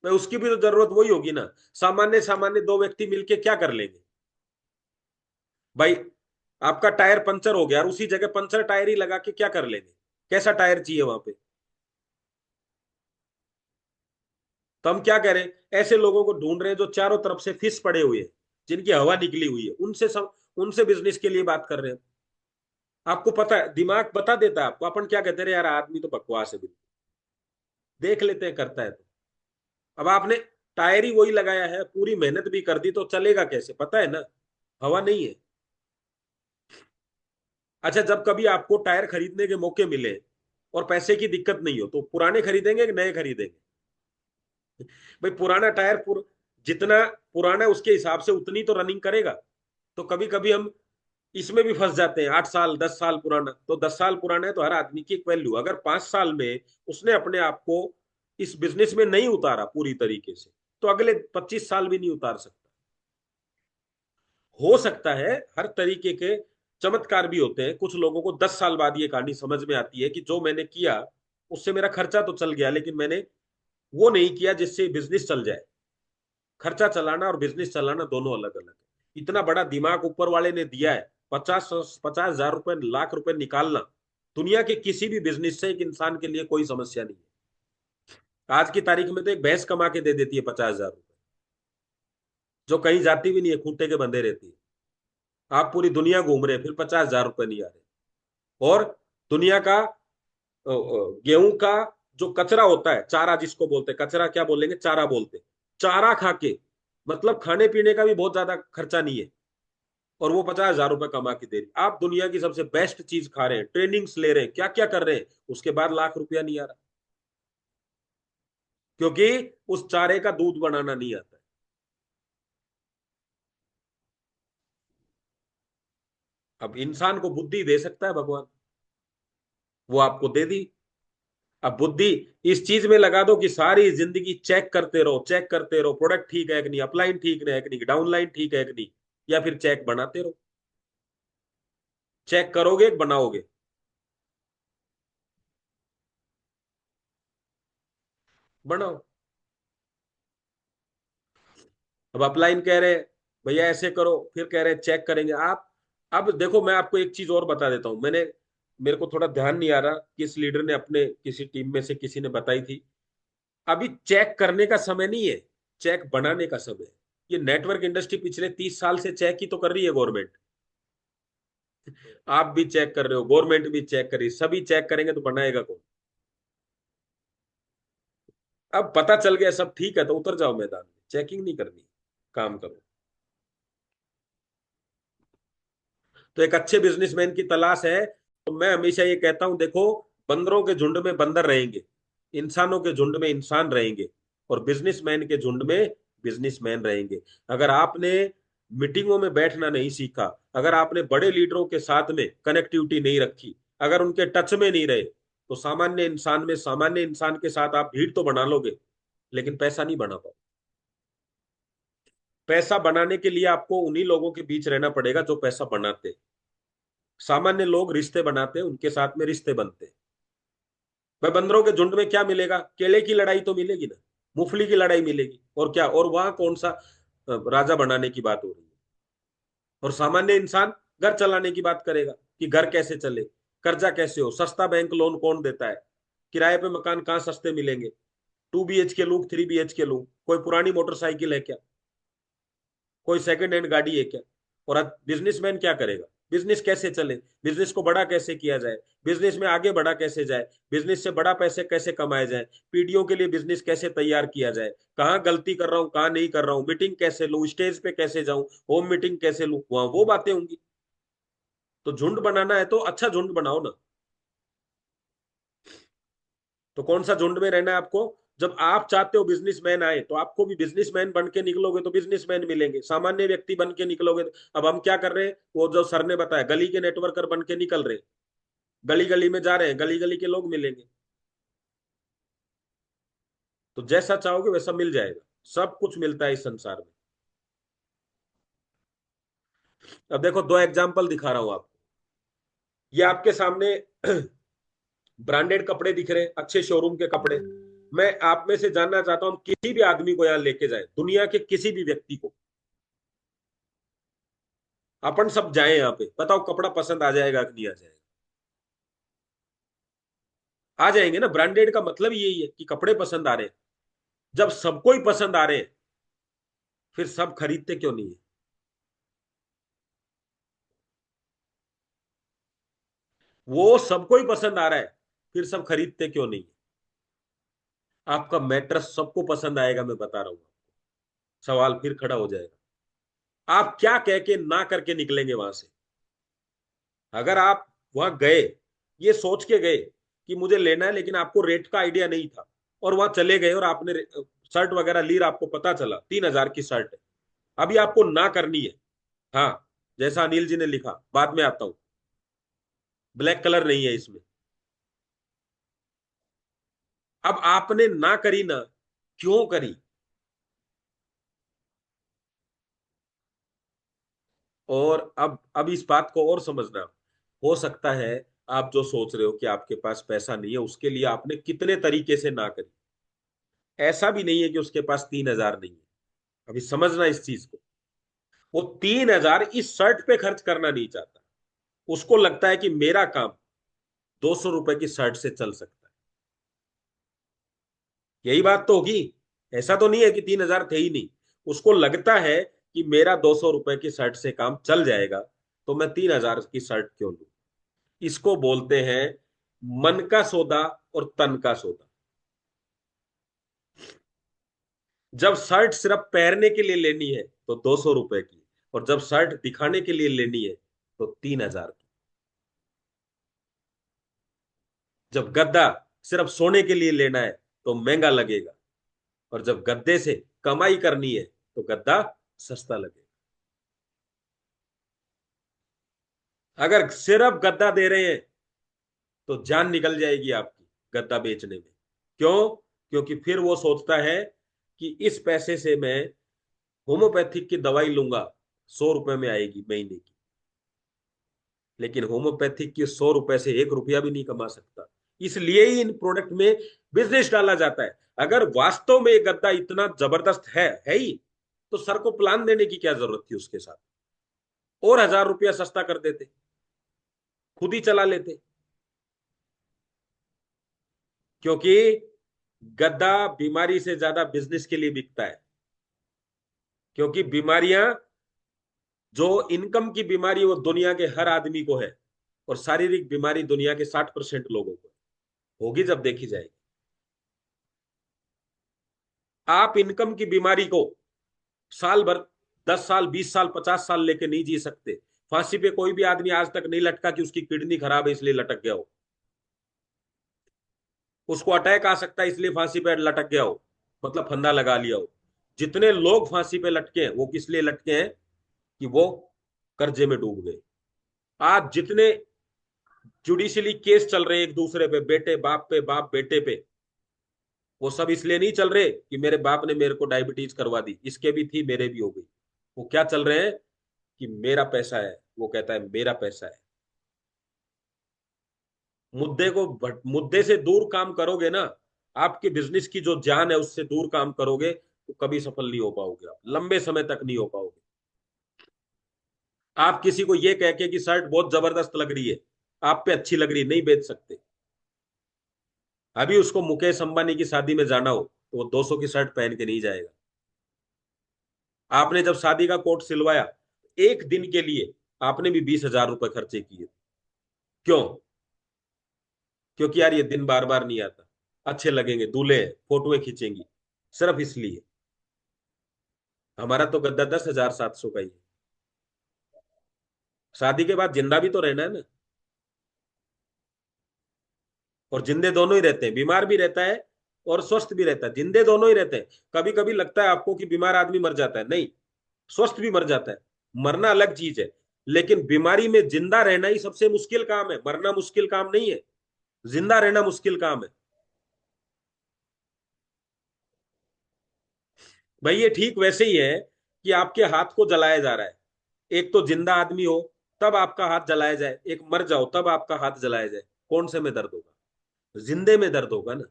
मैं उसकी भी तो जरूरत वही होगी ना। सामान्य सामान्य दो व्यक्ति मिलके क्या कर लेंगे भाई? आपका टायर पंचर हो गया और उसी जगह पंचर टायर ही लगा के क्या कर लेंगे? कैसा टायर चाहिए वहां पे? तो हम क्या करें, ऐसे लोगों को ढूंढ रहे हैं जो चारों तरफ से फिस पड़े हुए हैं, जिनकी हवा निकली हुई है, उनसे बिजनेस के लिए बात कर रहे हैं। आपको पता है, दिमाग बता देता है आपको। अपन क्या कहते हैं, यार आदमी तो बकवास है बिल्कुल, देख लेते हैं करता है तो। अब आपने टायर ही वही लगाया है, पूरी मेहनत भी कर दी, तो चलेगा कैसे? पता है ना, हवा नहीं है। अच्छा, जब कभी आपको टायर खरीदने के मौके मिले और पैसे की दिक्कत नहीं हो, तो पुराने खरीदेंगे कि नए खरीदेंगे? भाई पुराना टायर जितना पुराना उसके हिसाब से उतनी तो रनिंग करेगा। तो कभी कभी हम इसमें भी फंस जाते हैं, 8 साल 10 साल पुराना, तो 10 साल पुराना है तो हर आदमी की एक वैल्यू। अगर 5 साल में उसने अपने आप को इस बिजनेस में नहीं उतारा पूरी तरीके से, तो अगले 25 साल भी नहीं उतार सकता। हो सकता है, हर तरीके के चमत्कार भी होते हैं। कुछ लोगों को 10 साल बाद ये कहानी समझ में आती है कि जो मैंने किया उससे मेरा खर्चा तो चल गया, लेकिन मैंने वो नहीं किया जिससे बिजनेस चल जाए। खर्चा चलाना और बिजनेस चलाना दोनों अलग अलग है। इतना बड़ा दिमाग ऊपर वाले ने दिया है, 50,000 50,000 रुपए, लाख रुपए निकालना दुनिया के किसी भी बिजनेस से एक इंसान के लिए कोई समस्या नहीं है। आज की तारीख में तो एक भैंस कमा के दे देती है 50,000 रुपए, जो कहीं जाती भी नहीं है, खूंटे के बंधे रहती है। आप पूरी दुनिया घूम रहे हैं, फिर 50,000 रुपए नहीं आ रहे। और दुनिया का गेहूं का जो कचरा होता है, चारा जिसको बोलते हैं, कचरा क्या बोलेंगे, चारा बोलते हैं, चारा खा के, मतलब खाने पीने का भी बहुत ज्यादा खर्चा नहीं है, और वो 50,000 रुपए कमा के दे रही। आप दुनिया की सबसे बेस्ट चीज खा रहे हैं, ट्रेनिंग्स ले रहे हैं, क्या क्या कर रहे हैं, उसके बाद लाख रुपया नहीं आ रहा, क्योंकि उस चारे का दूध बनाना नहीं आता है। अब इंसान को बुद्धि दे सकता है भगवान, वो आपको दे दी। अब बुद्धि इस चीज में लगा दो कि सारी जिंदगी चेक करते रहो, चेक करते रहो, प्रोडक्ट ठीक है कि नहीं, अपलाइन ठीक है कि नहीं, डाउनलाइन ठीक है कि नहीं, या फिर चेक बनाते रहो। चेक करोगे कि बनाओगे? बनाओ। अब अपलाइन कह रहे हैं भैया ऐसे करो, फिर कह रहे हैं चेक करेंगे आप। अब देखो, मैं आपको एक चीज और बता देता हूं। मेरे को थोड़ा ध्यान नहीं आ रहा किस लीडर ने, अपने किसी टीम में से किसी ने बताई थी। अभी चेक करने का समय नहीं है, चेक बनाने का समय है। ये नेटवर्क इंडस्ट्री पिछले 30 साल से चेक ही तो कर रही है गवर्नमेंट। आप भी चेक कर रहे हो, गवर्नमेंट भी चेक कर रही है, सभी चेक करेंगे तो बनाएगा कौन? अब पता चल गया सब ठीक है तो उतर जाओ मैदान में, चेकिंग नहीं करनी, काम करो। तो एक अच्छे बिजनेसमैन की तलाश है, तो मैं हमेशा ये कहता हूं, देखो, बंदरों के झुंड में बंदर रहेंगे, इंसानों के झुंड में इंसान रहेंगे, और बिजनेसमैन के झुंड में बिजनेसमैन रहेंगे। अगर आपने मीटिंगों में बैठना नहीं सीखा, अगर आपने बड़े लीडरों के साथ में कनेक्टिविटी नहीं रखी, अगर उनके टच में नहीं रहे, तो सामान्य इंसान में सामान्य इंसान के साथ आप भीड़ तो बना लोगे, लेकिन पैसा नहीं बना पाओ। पैसा बनाने के लिए आपको उन्हीं लोगों के बीच रहना पड़ेगा जो पैसा बनाते। सामान्य लोग रिश्ते बनाते, उनके साथ में रिश्ते बनते। भाई बंदरों के झुंड में क्या मिलेगा? केले की लड़ाई तो मिलेगी ना, मूंगफली की लड़ाई मिलेगी, और क्या? और वहां कौन सा राजा बनाने की बात हो रही है? और सामान्य इंसान घर चलाने की बात करेगा कि घर कैसे चले, कर्जा कैसे हो, सस्ता बैंक लोन कौन देता है, किराए पे मकान कहाँ सस्ते मिलेंगे, 2 BHK लूं 3 BHK लूं, कोई पुरानी मोटरसाइकिल है क्या, कोई सेकंड हैंड गाड़ी है क्या? और अब बिजनेसमैन क्या करेगा? बिजनेस कैसे चले, बिजनेस को बड़ा कैसे किया जाए, बिजनेस में आगे बढ़ा कैसे जाए, बिजनेस से बड़ा पैसे कैसे कमाए जाए, पीढ़ियों के लिए बिजनेस कैसे तैयार किया जाए, कहाँ गलती कर रहा हूँ कहाँ नहीं कर रहा हूँ, मीटिंग कैसे लूँ, स्टेज पे कैसे जाऊं, होम मीटिंग कैसे लूँ, वहां वो बातें होंगी। तो झुंड बनाना है तो अच्छा झुंड बनाओ ना। तो कौन सा झुंड में रहना है आपको? जब आप चाहते हो बिजनेसमैन आए, तो आपको भी बिजनेसमैन बन के निकलोगे तो बिजनेसमैन मिलेंगे, सामान्य व्यक्ति बन के निकलोगे अब हम क्या कर रहे हैं, वो जो सर ने बताया, गली के नेटवर्कर बन के निकल रहे हैं, गली गली में जा रहे हैं, गली गली के लोग मिलेंगे। तो जैसा चाहोगे वैसा मिल जाएगा, सब कुछ मिलता है इस संसार में। अब देखो, 2 एग्जाम्पल दिखा रहा हूं आपको। ये आपके सामने ब्रांडेड कपड़े दिख रहे हैं, अच्छे शोरूम के कपड़े। मैं आप में से जानना चाहता हूं, किसी भी आदमी को यहां लेके जाए, दुनिया के किसी भी व्यक्ति को, अपन सब जाए यहाँ पे, बताओ कपड़ा पसंद आ जाएगा कि नहीं आ जाएगा? आ जाएंगे ना। ब्रांडेड का मतलब यही है कि कपड़े पसंद आ रहे हैं। जब सबको ही पसंद आ रहे हैं, फिर सब खरीदते क्यों नहीं है? वो सबको ही पसंद आ रहा है, फिर सब खरीदते क्यों नहीं है? आपका मैट्रेस सबको पसंद आएगा, मैं बता रहा हूं। सवाल फिर खड़ा हो जाएगा, आप क्या कह के ना करके निकलेंगे वहां से? अगर आप वहां गए, ये सोच के गए कि मुझे लेना है, लेकिन आपको रेट का आइडिया नहीं था, और वहां चले गए और आपने शर्ट वगैरह ली, आपको पता चला 3,000 की शर्ट है, अभी आपको ना करनी है। हाँ, जैसा अनिल जी ने लिखा, बाद में आता हूं, ब्लैक कलर नहीं है इसमें। अब आपने ना करी ना, क्यों करी? और अब इस बात को और समझना। हो सकता है आप जो सोच रहे हो कि आपके पास पैसा नहीं है, उसके लिए आपने कितने तरीके से ना करी। ऐसा भी नहीं है कि उसके पास 3,000 नहीं है। अभी समझना इस चीज को। वो 3,000 इस शर्ट पे खर्च करना नहीं चाहता। उसको लगता है कि मेरा काम 200 रुपए की शर्ट से चल सकता है। यही बात तो होगी। ऐसा तो नहीं है कि 3,000 थे ही नहीं। उसको लगता है कि मेरा 200 रुपए की शर्ट से काम चल जाएगा, तो मैं 3,000 की शर्ट क्यों लूं? इसको बोलते हैं मन का सौदा और तन का सौदा। जब शर्ट सिर्फ पहनने के लिए लेनी है तो 200 रुपए की, और जब शर्ट दिखाने के लिए लेनी है तो 3,000 की। जब गद्दा सिर्फ सोने के लिए लेना है तो महंगा लगेगा, और जब गद्दे से कमाई करनी है तो गद्दा सस्ता लगेगा। अगर सिर्फ गद्दा दे रहे हैं तो जान निकल जाएगी आपकी गद्दा बेचने में। क्यों? क्योंकि फिर वो सोचता है कि इस पैसे से मैं होम्योपैथिक की दवाई लूंगा, 100 रुपए में आएगी महीने की, लेकिन होम्योपैथिक की 100 रुपए से 1 रुपया भी नहीं कमा सकता। इसलिए ही इन प्रोडक्ट में बिजनेस डाला जाता है। अगर वास्तव में ये गद्दा इतना जबरदस्त है ही, तो सर को प्लान देने की क्या जरूरत थी उसके साथ? और 1,000 रुपया सस्ता कर देते, खुद ही चला लेते। क्योंकि गद्दा बीमारी से ज्यादा बिजनेस के लिए बिकता है। क्योंकि बीमारियां, जो इनकम की बीमारी वो दुनिया के हर आदमी को है, और शारीरिक बीमारी दुनिया के 60% लोगों को होगी, जब देखी जाएगी। आप इनकम की बीमारी को साल भर, 10 साल 20 साल 50 साल लेके नहीं जी सकते। फांसी पे कोई भी आदमी आज तक नहीं लटका कि उसकी किडनी खराब है इसलिए लटक गया हो। उसको अटैक आ सकता है इसलिए फांसी पे लटक गया हो, मतलब फंदा लगा लिया हो। जितने लोग फांसी पे लटके हैं वो किस लिए लटके हैं? कि वो कर्जे में डूब गए। आज जितने जुडिशियली केस चल रहे हैं एक दूसरे पे, बेटे बाप पे, बाप बेटे पे, वो सब इसलिए नहीं चल रहे कि मेरे बाप ने मेरे को डायबिटीज करवा दी, इसके भी थी मेरे भी हो गई। वो क्या चल रहे हैं? कि मेरा पैसा है, वो कहता है मेरा पैसा है। मुद्दे से दूर काम करोगे ना, आपके बिजनेस की जो जान है उससे दूर काम करोगे, तो कभी सफल नहीं हो पाओगे, आप लंबे समय तक नहीं हो पाओगे। आप किसी को ये कह के कि शर्ट बहुत जबरदस्त लग रही है, आप पे अच्छी लग रही है, नहीं बेच सकते। अभी उसको मुकेश अंबानी की शादी में जाना हो तो वो 200 की शर्ट पहन के नहीं जाएगा। आपने जब शादी का कोट सिलवाया, एक दिन के लिए आपने भी 20,000 रुपए खर्चे किए। क्यों? क्योंकि यार ये दिन बार बार नहीं आता, अच्छे लगेंगे, दूल्हे हैं, फोटोएं खींचेंगी, सिर्फ इसलिए। हमारा तो गद्दा 10,700 का ही है। शादी के बाद जिंदा भी तो रहना है ना। और जिंदे दोनों ही रहते हैं, बीमार भी रहता है और स्वस्थ भी रहता है, जिंदे दोनों ही रहते हैं। कभी कभी लगता है आपको कि बीमार आदमी मर जाता है, नहीं, स्वस्थ भी मर जाता है। मरना अलग चीज है, लेकिन बीमारी में जिंदा रहना ही सबसे मुश्किल काम है। मरना मुश्किल काम नहीं है, जिंदा रहना मुश्किल काम है। भाई ये ठीक वैसे ही है कि आपके हाथ को जलाया जा रहा है। एक तो जिंदा आदमी हो तब आपका हाथ जलाया जाए, एक मर जाओ तब आपका हाथ जलाया जाए, कौन से में दर्द होगा? जिंदे में दर्द होगा ना।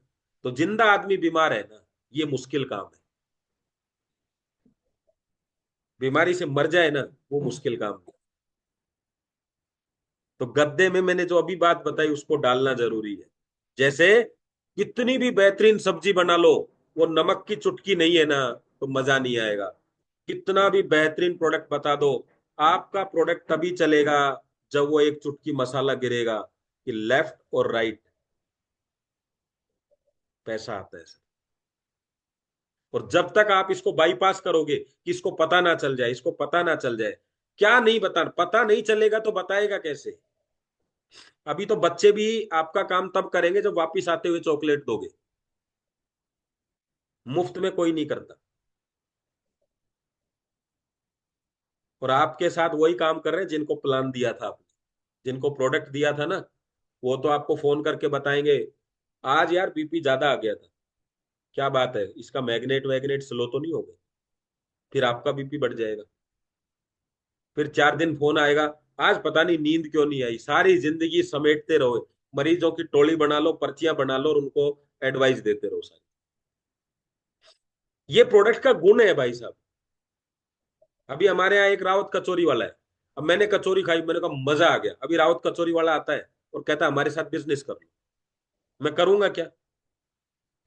तो जिंदा आदमी बीमार है ना, ये मुश्किल काम है। बीमारी से मर जाए ना, वो मुश्किल काम है। तो गद्दे में मैंने जो अभी बात बताई उसको डालना जरूरी है। जैसे कितनी भी बेहतरीन सब्जी बना लो, वो नमक की चुटकी नहीं है ना, तो मजा नहीं आएगा। कितना भी बेहतरीन प्रोडक्ट बता दो, आपका प्रोडक्ट तभी चलेगा जब वो एक चुटकी मसाला गिरेगा कि लेफ्ट और राइट पैसा आता है सर। और जब तक आप इसको बाईपास करोगे कि इसको पता ना चल जाए, इसको पता ना चल जाए, क्या नहीं बता, पता नहीं चलेगा तो बताएगा कैसे? अभी तो बच्चे भी आपका काम तब करेंगे जब वापिस आते हुए चॉकलेट दोगे। मुफ्त में कोई नहीं करता। और आपके साथ वही काम कर रहे हैं जिनको प्लान दिया था आपने, जिनको प्रोडक्ट दिया था ना, वो तो आपको फोन करके बताएंगे, आज यार बीपी ज्यादा आ गया था, क्या बात है, इसका मैग्नेट वैग्नेट स्लो तो नहीं हो गया? फिर आपका बीपी बढ़ जाएगा। फिर 4 दिन फोन आएगा, आज पता नहीं नींद क्यों नहीं आई, सारी जिंदगी समेटते रहो, मरीजों की टोली बना लो, पर्चियां बना लो और उनको एडवाइस देते रहो सारी। ये प्रोडक्ट का गुण है भाई साहब। अभी हमारे यहाँ एक रावत कचौरी वाला है, अब मैंने कचौरी खाई, मैंने कहा मजा आ गया। अभी रावत कचौरी वाला आता है और कहता है हमारे साथ बिजनेस कर लो। मैं करूंगा क्या?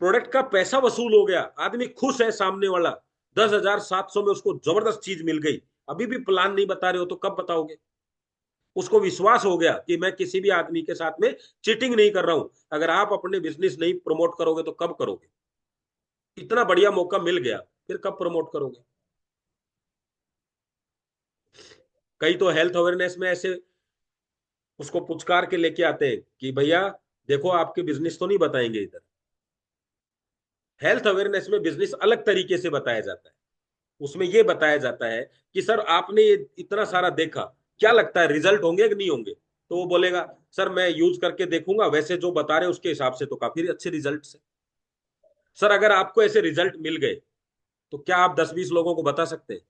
प्रोडक्ट का पैसा वसूल हो गया, आदमी खुश है, सामने वाला 10,700 में उसको जबरदस्त चीज मिल गई। अभी भी प्लान नहीं बता रहे हो तो कब बताओगे? उसको विश्वास हो गया कि मैं किसी भी आदमी के साथ में चीटिंग नहीं कर रहा हूं। अगर आप अपने बिजनेस नहीं प्रमोट करोगे तो कब करोगे? इतना बढ़िया मौका मिल गया, फिर कब प्रमोट करोगे? कई तो हेल्थ अवेयरनेस में ऐसे उसको पुचकार के लेके आते हैं कि भैया देखो आपके बिजनेस तो नहीं बताएंगे इधर। हेल्थ अवेयरनेस में बिजनेस अलग तरीके से बताया जाता है। उसमें यह बताया जाता है कि सर आपने ये इतना सारा देखा, क्या लगता है रिजल्ट होंगे कि नहीं होंगे? तो वो बोलेगा सर मैं यूज करके देखूंगा, वैसे जो बता रहे हैं उसके हिसाब से तो काफी अच्छे रिजल्ट है। सर अगर आपको ऐसे रिजल्ट मिल गए तो क्या आप 10-20 लोगों को बता सकते हैं?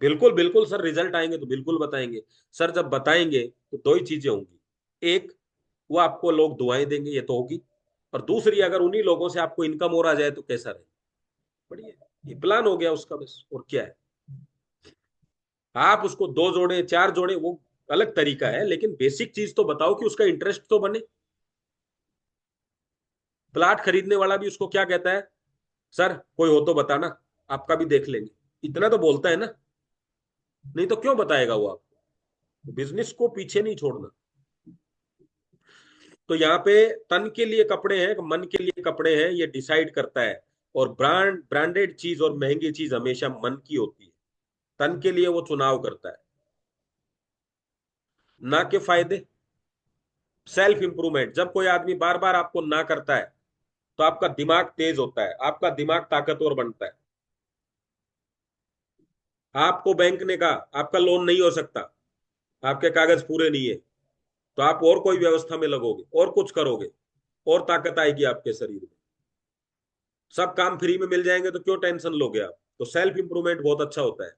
बिल्कुल बिल्कुल सर, रिजल्ट आएंगे तो बिल्कुल बताएंगे। सर जब बताएंगे तो दो ही चीजें होंगी, एक, वो आपको लोग दुआएं देंगे, ये तो होगी, और दूसरी, अगर उन्हीं लोगों से आपको इनकम और आ जाए तो कैसा रहे? बढ़िया, ये प्लान हो गया उसका, बस और क्या है। आप उसको 2 जोड़े 4 जोड़े वो अलग तरीका है, लेकिन बेसिक चीज तो बताओ कि उसका इंटरेस्ट तो बने। प्लाट खरीदने वाला भी उसको क्या कहता है? सर कोई हो तो बताना, आपका भी देख लेंगे, इतना तो बोलता है ना। नहीं तो क्यों बताएगा वो आपको? बिजनेस को पीछे नहीं छोड़ना। तो यहाँ पे तन के लिए कपड़े हैं, मन के लिए कपड़े हैं, ये डिसाइड करता है। और ब्रांडेड चीज और महंगी चीज हमेशा मन की होती है, तन के लिए वो चुनाव करता है, ना के फायदे। सेल्फ इंप्रूवमेंट, जब कोई आदमी बार बार आपको ना करता है तो आपका दिमाग तेज होता है, आपका दिमाग ताकतवर बनता है। आपको बैंक ने कहा आपका लोन नहीं हो सकता, आपके कागज पूरे नहीं है, तो आप और कोई व्यवस्था में लगोगे और कुछ करोगे, और ताकत आएगी आपके शरीर में। सब काम फ्री में मिल जाएंगे तो क्यों टेंशन लोगे आप? तो सेल्फ इंप्रूवमेंट बहुत अच्छा होता है।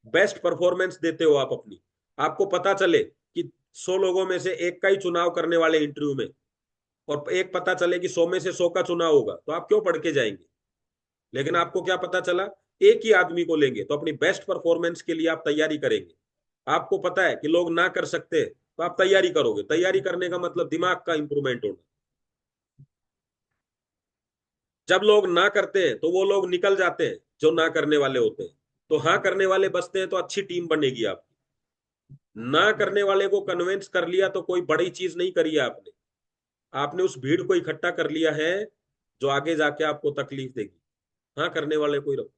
बेस्ट परफॉर्मेंस देते हो आप अपनी, आपको पता चले कि 100 लोगों में से एक का ही चुनाव करने वाले इंटरव्यू में, और एक पता चले कि 100 में से 100 का चुनाव होगा, तो आप क्यों पढ़ के जाएंगे? लेकिन आपको क्या पता चला, एक ही आदमी को लेंगे, तो अपनी बेस्ट परफॉर्मेंस के लिए आप तैयारी करेंगे। आपको पता है कि लोग ना कर सकते, तो आप तैयारी करोगे। तैयारी करने का मतलब दिमाग का इंप्रूवमेंट होना। जब लोग ना करते हैं तो वो लोग निकल जाते हैं जो ना करने वाले होते हैं, तो हाँ करने वाले बचते हैं, तो अच्छी टीम बनेगी आपकी। ना करने वाले को कन्विंस कर लिया तो कोई बड़ी चीज नहीं करी है आपने, आपने उस भीड़ को इकट्ठा कर लिया है जो आगे जाके आपको तकलीफ देगी। हाँ करने वाले को ही रखो।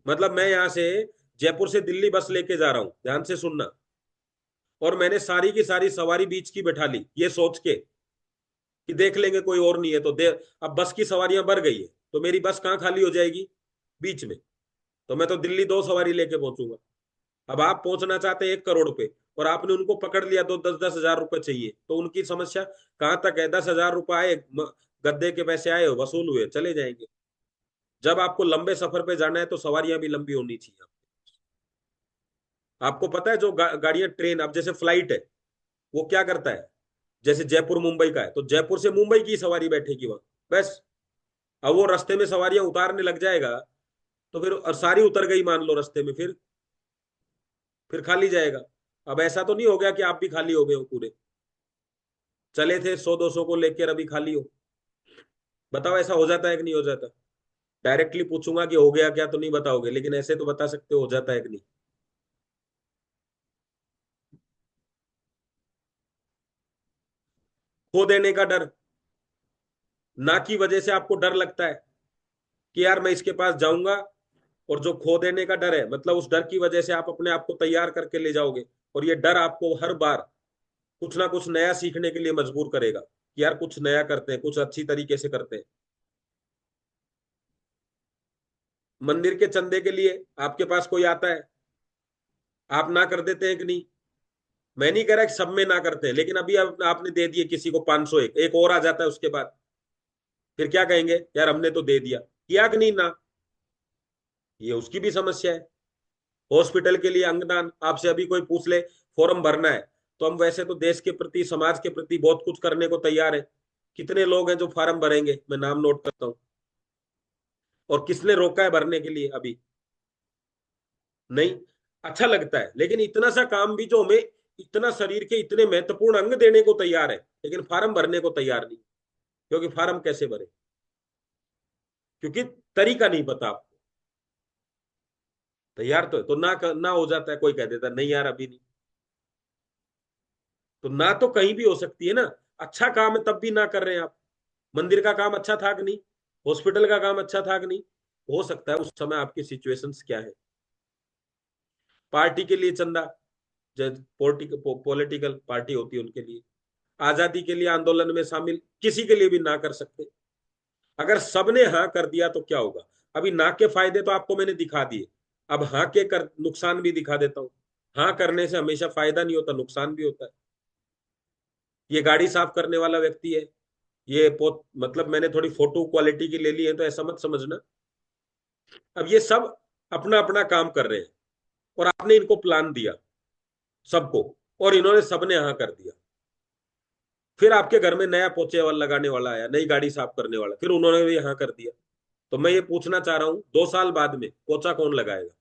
मतलब मैं यहां से जयपुर से दिल्ली बस लेके जा रहा हूं, ध्यान से सुनना, और मैंने सारी की सारी सवारी बीच की बैठा ली, ये सोच के कि देख लेंगे कोई और नहीं है तो दे। अब बस की सवारियां बढ़ गई है, तो मेरी बस कहाँ खाली हो जाएगी? बीच में। तो मैं तो दिल्ली 2 सवारी लेके पहुंचूंगा। अब आप पहुंचना चाहते हैं 1 करोड़ पे, और आपने उनको पकड़ लिया तो 10-10 हजार रुपए चाहिए, तो उनकी समस्या कहाँ तक है? 10 हजार रुपए आए, गद्दे के पैसे आए, वसूल हुए, चले जाएंगे। जब आपको लंबे सफर पे जाना है तो सवारियां भी लंबी होनी चाहिए। आपको पता है जो गाड़ियां, ट्रेन, अब जैसे फ्लाइट है, वो क्या करता है? जैसे जयपुर मुंबई का है, तो जयपुर से मुंबई की सवारी बैठेगी वहां, बस। अब वो रास्ते में सवारियां उतारने लग जाएगा, तो फिर और सारी उतर गई मान लो रास्ते में, फिर खाली जाएगा। अब ऐसा तो नहीं हो गया कि आप भी खाली हो गए हो पूरे, चले थे 100-200 को लेकर, अभी खाली हो? बताओ ऐसा हो जाता है कि नहीं हो जाता? डायरेक्टली पूछूंगा कि हो गया क्या, तो नहीं बताओगे, लेकिन ऐसे तो बता सकते हो जाता है कि नहीं। खो देने का डर, ना की वजह से आपको डर लगता है कि यार मैं इसके पास जाऊंगा, और जो खो देने का डर है, मतलब उस डर की वजह से आप अपने आप को तैयार करके ले जाओगे, और ये डर आपको हर बार कुछ ना कुछ नया सीखने के लिए मजबूर करेगा कि यार कुछ नया करते हैं, कुछ अच्छी तरीके से करते हैं। मंदिर के चंदे के लिए आपके पास कोई आता है, आप ना कर देते हैं कि नहीं? मैं नहीं कह रहा कि सब में ना करते हैं, लेकिन अभी आपने दे दिए किसी को 500, एक और आ जाता है उसके बाद, फिर क्या कहेंगे? यार हमने तो दे दिया, किया कि नहीं ना? ये उसकी भी समस्या है। हॉस्पिटल के लिए अंगदान आपसे अभी कोई पूछ ले, फॉर्म भरना है, तो हम वैसे तो देश के प्रति, समाज के प्रति बहुत कुछ करने को तैयार है। कितने लोग हैं जो फार्म भरेंगे? मैं नाम नोट करता हूँ। और किसने रोका है भरने के लिए अभी? नहीं। अच्छा लगता है, लेकिन इतना सा काम भी जो हमें, इतना शरीर के इतने महत्वपूर्ण अंग देने को तैयार है, लेकिन फार्म भरने को तैयार नहीं। क्योंकि फार्म कैसे भरे? क्योंकि तरीका नहीं पता आपको। तैयार तो ना हो जाता है, कोई कह देता है नहीं यार अभी नहीं। तो ना तो कहीं भी हो सकती है ना। अच्छा काम है तब भी ना कर रहे हैं आप। मंदिर का काम अच्छा था कि नहीं? हॉस्पिटल का काम अच्छा था कि नहीं? हो सकता है उस समय आपकी सिचुएशंस क्या है। पार्टी के लिए चंदा, पॉलिटिकल पार्टी होती है उनके लिए, आजादी के लिए आंदोलन में शामिल किसी के लिए भी ना कर सकते। अगर सबने हाँ कर दिया तो क्या होगा? अभी ना के फायदे तो आपको मैंने दिखा दिए, अब हाँ के नुकसान भी दिखा देता हूं। हाँ करने से हमेशा फायदा नहीं होता, नुकसान भी होता है। ये गाड़ी साफ करने वाला व्यक्ति है, ये मतलब मैंने थोड़ी फोटो क्वालिटी की ले ली है, तो ऐसा मत समझना। अब ये सब अपना अपना काम कर रहे हैं, और आपने इनको प्लान दिया सबको, और इन्होंने सबने हाँ कर दिया। फिर आपके घर में नया पोछे वाला लगाने वाला आया, नई गाड़ी साफ करने वाला, फिर उन्होंने भी हाँ कर दिया। तो मैं ये पूछना चाह रहा हूं, 2 साल बाद में पोछा कौन लगाएगा?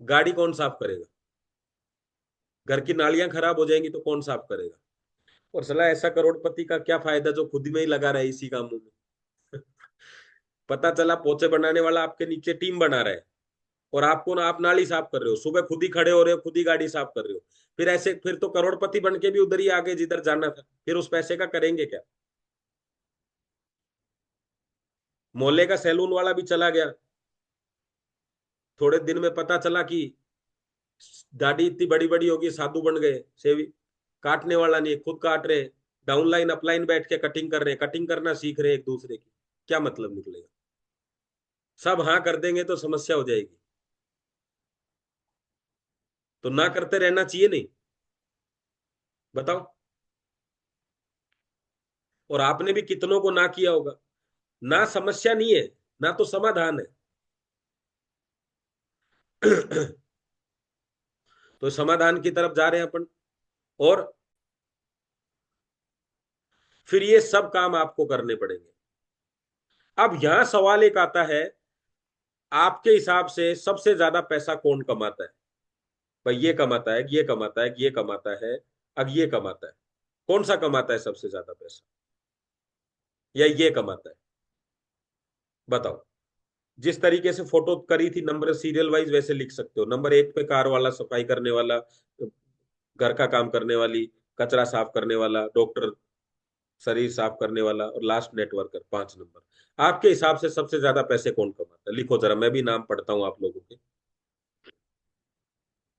गाड़ी कौन साफ करेगा? घर की नालियां खराब हो जाएंगी तो कौन साफ करेगा? और सला ऐसा करोड़पति का क्या फायदा जो खुद में ही लगा रहा है इसी कामों में। पता चला पोछे बनाने वाला आपके नीचे टीम बना रहा है, और आपको ना, आप नाली साफ कर रहे हो, सुबह खुद ही खड़े हो रहे हो, खुद ही गाड़ी साफ कर रहे हो। फिर ऐसे, फिर तो करोड़पति बन के भी उधर ही आगे जिधर जाना था, फिर उस पैसे का करेंगे क्या? मोहल्ले का सैलून वाला भी चला गया, थोड़े दिन में पता चला कि दाढ़ी इतनी बड़ी बड़ी होगी, साधु बन गए सेवी। काटने वाला नहीं, खुद काट रहे, डाउनलाइन अपलाइन बैठ के कटिंग कर रहे हैं, कटिंग करना सीख रहे हैं एक दूसरे की। क्या मतलब निकलेगा? सब हाँ कर देंगे तो समस्या हो जाएगी। तो ना करते रहना चाहिए नहीं? बताओ। और आपने भी कितनों को ना किया होगा। ना समस्या नहीं है, ना तो समाधान है। तो समाधान की तरफ जा रहे हैं अपन। और फिर ये सब काम आपको करने पड़ेंगे। अब यहां सवाल एक आता है, आपके हिसाब से सबसे ज्यादा पैसा कौन कमाता है? भाई ये कमाता है, ये कमाता है, ये कमाता है, अब ये कमाता है। कौन सा कमाता है सबसे ज्यादा पैसा? या ये कमाता है? बताओ। जिस तरीके से फोटो करी थी नंबर सीरियल वाइज, वैसे लिख सकते हो। नंबर 1 पे कार वाला, सफाई करने वाला, घर का काम करने वाली, कचरा साफ करने वाला, डॉक्टर, शरीर साफ करने वाला, और लास्ट नेटवर्कर, 5 नंबर। आपके हिसाब से सबसे ज्यादा पैसे कौन कमाता है? लिखो जरा, मैं भी नाम पढ़ता हूं आप लोगों के।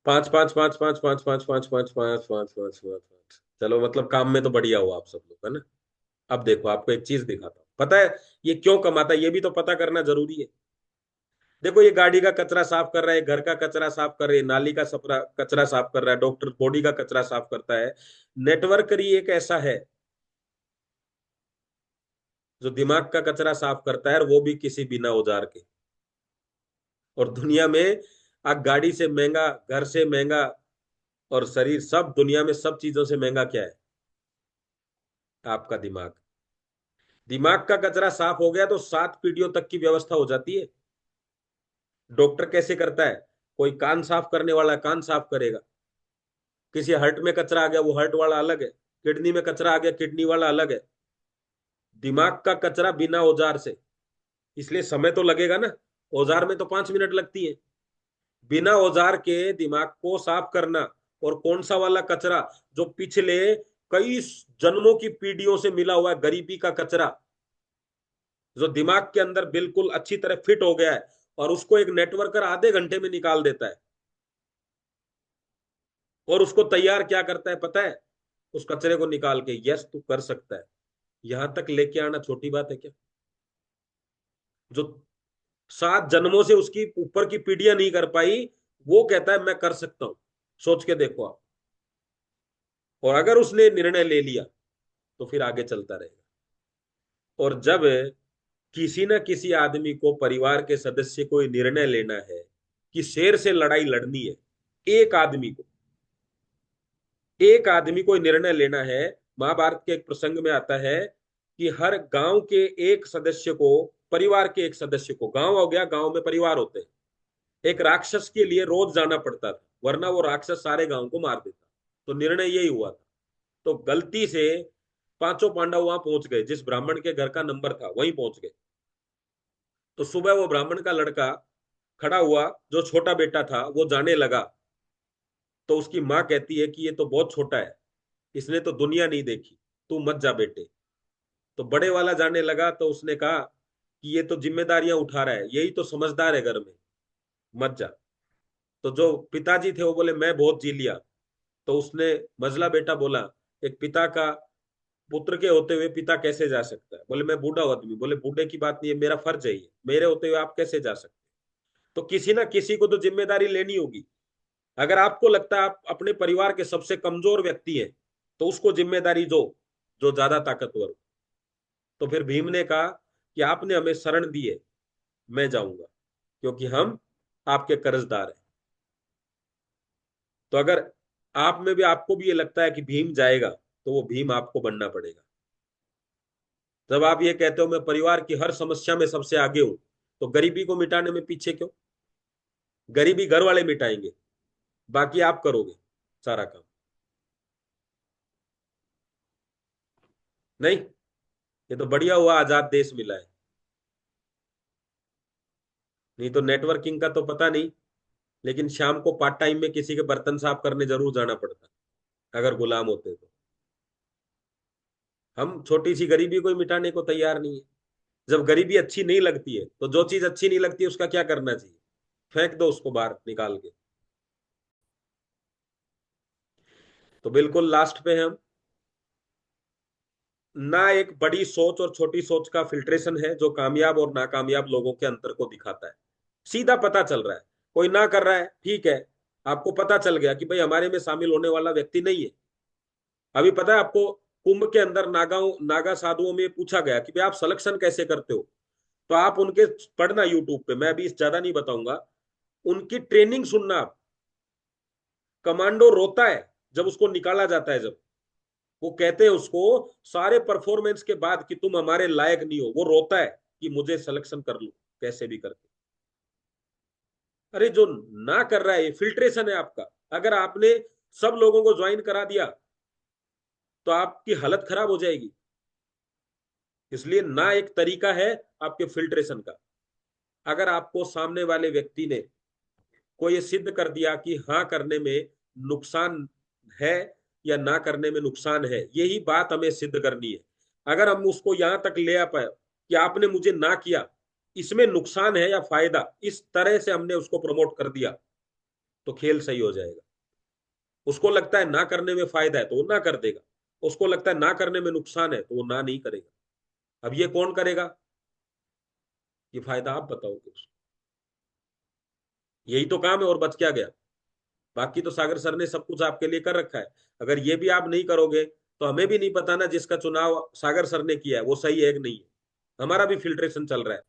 5 5 5 5 5 5 5 5 5 5 5 5 5। चलो, मतलब काम में तो बढ़िया हो आप सब लोग, है ना? अब देखो, आपको एक चीज दिखाता हूँ। पता है ये क्यों कमाता है? ये भी तो पता करना जरूरी है। देखो, ये गाड़ी का कचरा साफ कर रहा है, घर का कचरा साफ कर रहा है, नाली का सफरा कचरा साफ कर रहा है, डॉक्टर बॉडी का कचरा साफ करता है। नेटवर्कर ही एक ऐसा है जो दिमाग का कचरा साफ करता है, और वो भी किसी बिना औजार के। और दुनिया में अब गाड़ी से महंगा, घर से महंगा, और शरीर, सब दुनिया में सब चीजों से महंगा क्या है? आपका दिमाग। दिमाग का कचरा साफ हो गया तो 7 पीढ़ियों तक की व्यवस्था हो जाती है। डॉक्टर कैसे करता है? कोई कान साफ करने वाला कान साफ करेगा, किसी हार्ट में कचरा आ गया वो हार्ट वाला अलग है, किडनी में कचरा आ गया किडनी वाला अलग है। दिमाग का कचरा बिना औजार से, इसलिए समय तो लगेगा ना। औजार में तो 5 मिनट लगती है। बिना औजार के दिमाग को साफ करना। और कौन सा वाला कचरा? जो पिछले कई जन्मों की पीढ़ियों से मिला हुआ है, गरीबी का कचरा, जो दिमाग के अंदर बिल्कुल अच्छी तरह फिट हो गया है, और उसको एक नेटवर्कर आधे घंटे में निकाल देता है। और उसको तैयार क्या करता है पता है? उस कचरे को निकाल के, यस तू कर सकता है, यहां तक लेके आना छोटी बात है क्या? जो 7 जन्मों से उसकी ऊपर की पीढ़ियां नहीं कर पाई, वो कहता है मैं कर सकता हूं। सोच के देखो आप। और अगर उसने निर्णय ले लिया तो फिर आगे चलता रहेगा। और जब किसी न किसी आदमी को, परिवार के सदस्य को, निर्णय लेना है कि शेर से लड़ाई लड़नी है, एक आदमी को, एक आदमी को निर्णय लेना है। महाभारत के एक प्रसंग में आता है कि हर गांव के एक सदस्य को, परिवार के एक सदस्य को, गांव हो गया, गांव में परिवार होते हैं, एक राक्षस के लिए रोज जाना पड़ता था, वरना वो राक्षस सारे गांव को मार देता। तो निर्णय यही हुआ था। तो गलती से 5 पांडव वहां पहुंच गए, जिस ब्राह्मण के घर का नंबर था वहीं पहुंच गए। तो सुबह वो ब्राह्मण का लड़का खड़ा हुआ, जो छोटा बेटा था वो जाने लगा। तो उसकी माँ कहती है कि ये तो बहुत छोटा है, इसने तो दुनिया नहीं देखी, तू मत जा बेटे। तो बड़े वाला जाने लगा, तो उसने कहा कि ये तो जिम्मेदारियां उठा रहा है, यही तो समझदार है घर में, मत जा। तो जो पिताजी थे वो बोले मैं बहुत जी लिया। तो उसने, मझला बेटा बोला, एक पिता का, पुत्र के होते हुए पिता कैसे जा सकता है? बोले मैं बूढ़ा आदमी। बोले बूढ़े की बात नहीं है, मेरा फर्ज है, ये मेरे होते हुए आप कैसे जा सकते? तो किसी ना किसी को तो जिम्मेदारी लेनी होगी। अगर आपको लगता है आप अपने परिवार के सबसे कमजोर व्यक्ति हैं, तो उसको जिम्मेदारी दो, जो ज्यादा ताकतवर हो। तो फिर भीम ने कहा कि आपने हमें शरण दी है, मैं जाऊंगा, क्योंकि हम आपके कर्जदार हैं। तो अगर आप में भी, आपको भी ये लगता है कि भीम जाएगा, तो वो भीम आपको बनना पड़ेगा। जब आप ये कहते हो मैं परिवार की हर समस्या में सबसे आगे हूं, तो गरीबी को मिटाने में पीछे क्यों? गरीबी घर वाले मिटाएंगे, बाकी आप करोगे सारा काम। नहीं? ये तो बढ़िया हुआ आजाद देश मिला है। नहीं तो नेटवर्किंग का तो पता नहीं, लेकिन शाम को पार्ट टाइम में किसी के बर्तन साफ करने जरूर जाना पड़ता, अगर गुलाम होते तो। हम छोटी सी गरीबी को ही मिटाने को तैयार नहीं है। जब गरीबी अच्छी नहीं लगती है, तो जो चीज अच्छी नहीं लगती उसका क्या करना चाहिए? फेंक दो उसको बाहर निकाल के। तो बिल्कुल लास्ट पे हम, ना एक बड़ी सोच और छोटी सोच का फिल्ट्रेशन है जो कामयाब और नाकामयाब लोगों के अंतर को दिखाता है। सीधा पता चल रहा है, कोई ना कर रहा है, ठीक है, आपको पता चल गया कि भाई हमारे में शामिल होने वाला व्यक्ति नहीं है। अभी पता है आपको, कुंभ के अंदर नागा साधुओं में पूछा गया कि भाई आप सिलेक्शन कैसे करते हो, तो आप उनके पढ़ना यूट्यूब पे, मैं अभी ज्यादा नहीं बताऊंगा, उनकी ट्रेनिंग सुनना आप। कमांडो रोता है जब उसको निकाला जाता है, जब वो कहते हैं उसको सारे परफॉर्मेंस के बाद कि तुम हमारे लायक नहीं हो, वो रोता है कि मुझे सिलेक्शन कर लो कैसे भी करके। अरे जो ना कर रहा है, ये फिल्ट्रेशन है आपका। अगर आपने सब लोगों को ज्वाइन करा दिया तो आपकी हालत खराब हो जाएगी। इसलिए ना एक तरीका है आपके फिल्ट्रेशन का। अगर आपको सामने वाले व्यक्ति ने को ये सिद्ध कर दिया कि हाँ करने में नुकसान है या ना करने में नुकसान है, यही बात हमें सिद्ध करनी है। अगर हम उसको यहां तक ले आ पाए कि आपने मुझे ना किया, इसमें नुकसान है या फायदा, इस तरह से हमने उसको प्रमोट कर दिया, तो खेल सही हो जाएगा। उसको लगता है ना करने में फायदा है तो वो ना कर देगा, उसको लगता है ना करने में नुकसान है तो वो ना नहीं करेगा। अब ये कौन करेगा? ये फायदा आप बताओगे उसको। यही तो काम है, और बच क्या गया? बाकी तो सागर सर ने सब कुछ आपके लिए कर रखा है। अगर ये भी आप नहीं करोगे तो हमें भी नहीं पता ना जिसका चुनाव सागर सर ने किया है वो सही है कि नहीं है। हमारा भी फिल्ट्रेशन चल रहा है,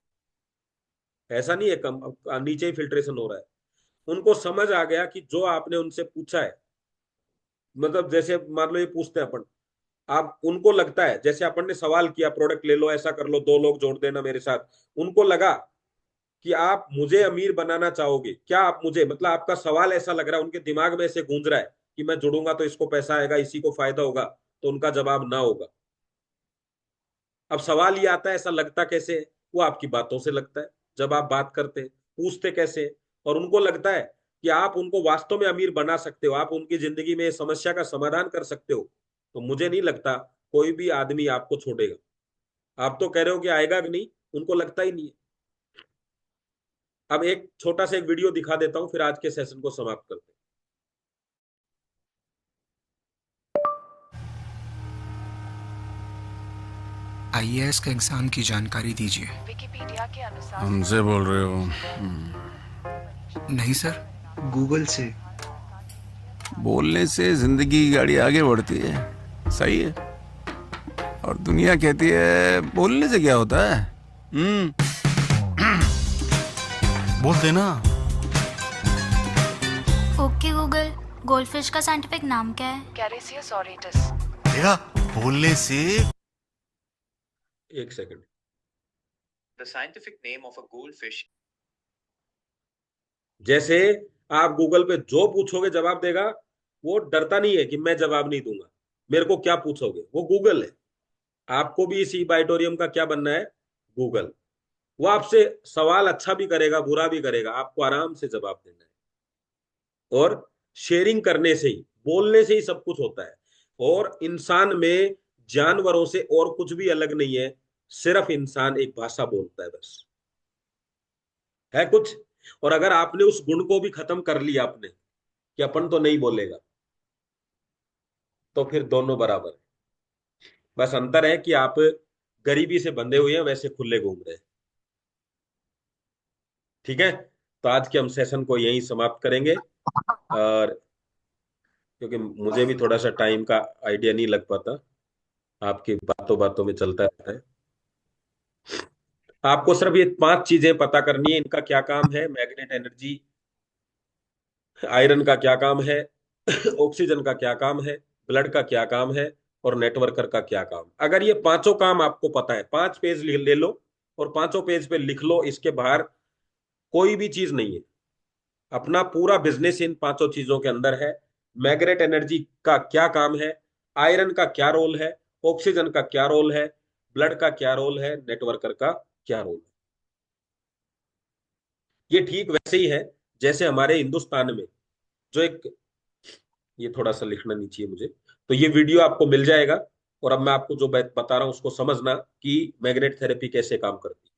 ऐसा नहीं है कम नीचे ही फिल्ट्रेशन हो रहा है। उनको समझ आ गया कि जो आपने उनसे पूछा है, मतलब जैसे मान लो ये पूछते हैं अपन, आप उनको लगता है जैसे अपन ने सवाल किया प्रोडक्ट ले लो, ऐसा कर लो, 2 लोग जोड़ देना मेरे साथ, उनको लगा कि आप मुझे अमीर बनाना चाहोगे क्या, आप मुझे, मतलब आपका सवाल ऐसा लग रहा है, उनके दिमाग में ऐसे गूंज रहा है कि मैं जुड़ूंगा तो इसको पैसा आएगा, इसी को फायदा होगा, तो उनका जवाब ना होगा। अब सवाल ये आता है ऐसा लगता कैसे है? वो आपकी बातों से लगता है, जब आप बात करते हैं, पूछते कैसे हैं? और उनको लगता है कि आप उनको वास्तव में अमीर बना सकते हो, आप उनकी जिंदगी में समस्या का समाधान कर सकते हो। तो मुझे नहीं लगता कोई भी आदमी आपको छोड़ेगा। आप तो कह रहे हो कि आएगा कि नहीं, उनको लगता ही नहीं है। अब एक छोटा सा एक वीडियो दिखा देता हूं, फिर आज के सेशन को समाप्त करते हैं। आईएएस का एग्जाम की जानकारी दीजिए। विकिपीडिया के अनुसार हमसे बोल रहे हो? नहीं सर, गूगल से। बोलने से जिंदगी की गाड़ी आगे बढ़ती है, सही है। और दुनिया कहती है बोलने से क्या होता है। बोल देना। ओके गूगल, गोल्डफिश का साइंटिफिक नाम क्या है? कैरेसियस ऑरेटस। देखा, बोलने से। एक second. The scientific name of a goldfish. जैसे आप गूगल पे जो पूछोगे जवाब देगा, वो डरता नहीं है कि मैं जवाब नहीं दूंगा, मेरे को क्या पूछोगे, वो गूगल है। आपको भी इसी बाइटोरियम का क्या बनना है? गूगल। वो आपसे सवाल अच्छा भी करेगा बुरा भी करेगा, आपको आराम से जवाब देना है। और शेयरिंग करने से ही, बोलने से ही सब कुछ होता है। और इंसान में जानवरों से और कुछ भी अलग नहीं है, सिर्फ इंसान एक भाषा बोलता है, बस है कुछ। और अगर आपने उस गुण को भी खत्म कर लिया आपने कि अपन तो नहीं बोलेगा, तो फिर दोनों बराबर है। बस अंतर है कि आप गरीबी से बंधे हुए हैं, वैसे खुले घूम रहे हैं। ठीक है, तो आज के हम सेशन को यहीं समाप्त करेंगे। और क्योंकि मुझे भी थोड़ा सा टाइम का आइडिया नहीं लग पाता, आपकी बातों बातों में चलता रहता है। आपको सिर्फ ये 5 चीजें पता करनी है, इनका क्या काम है, मैग्नेट एनर्जी, आयरन का क्या काम है, ऑक्सीजन का क्या काम है, ब्लड का क्या काम है, और नेटवर्कर का क्या काम। अगर ये पांचों काम आपको पता है, 5 पेज ले लो और पांचों पेज पे लिख लो, इसके बाहर कोई भी चीज नहीं है। अपना पूरा बिजनेस इन पांचों चीजों के अंदर है। मैग्नेट एनर्जी का क्या काम है, आयरन का क्या रोल है, ऑक्सीजन का क्या रोल है, ब्लड का क्या रोल है, नेटवर्कर का क्या रोल है। ये ठीक वैसे ही है जैसे हमारे हिंदुस्तान में जो एक, ये थोड़ा सा लिखना नहीं चाहिए मुझे, तो ये वीडियो आपको मिल जाएगा। और अब मैं आपको जो बात बता रहा हूं उसको समझना कि मैग्नेट थेरेपी कैसे काम करती है।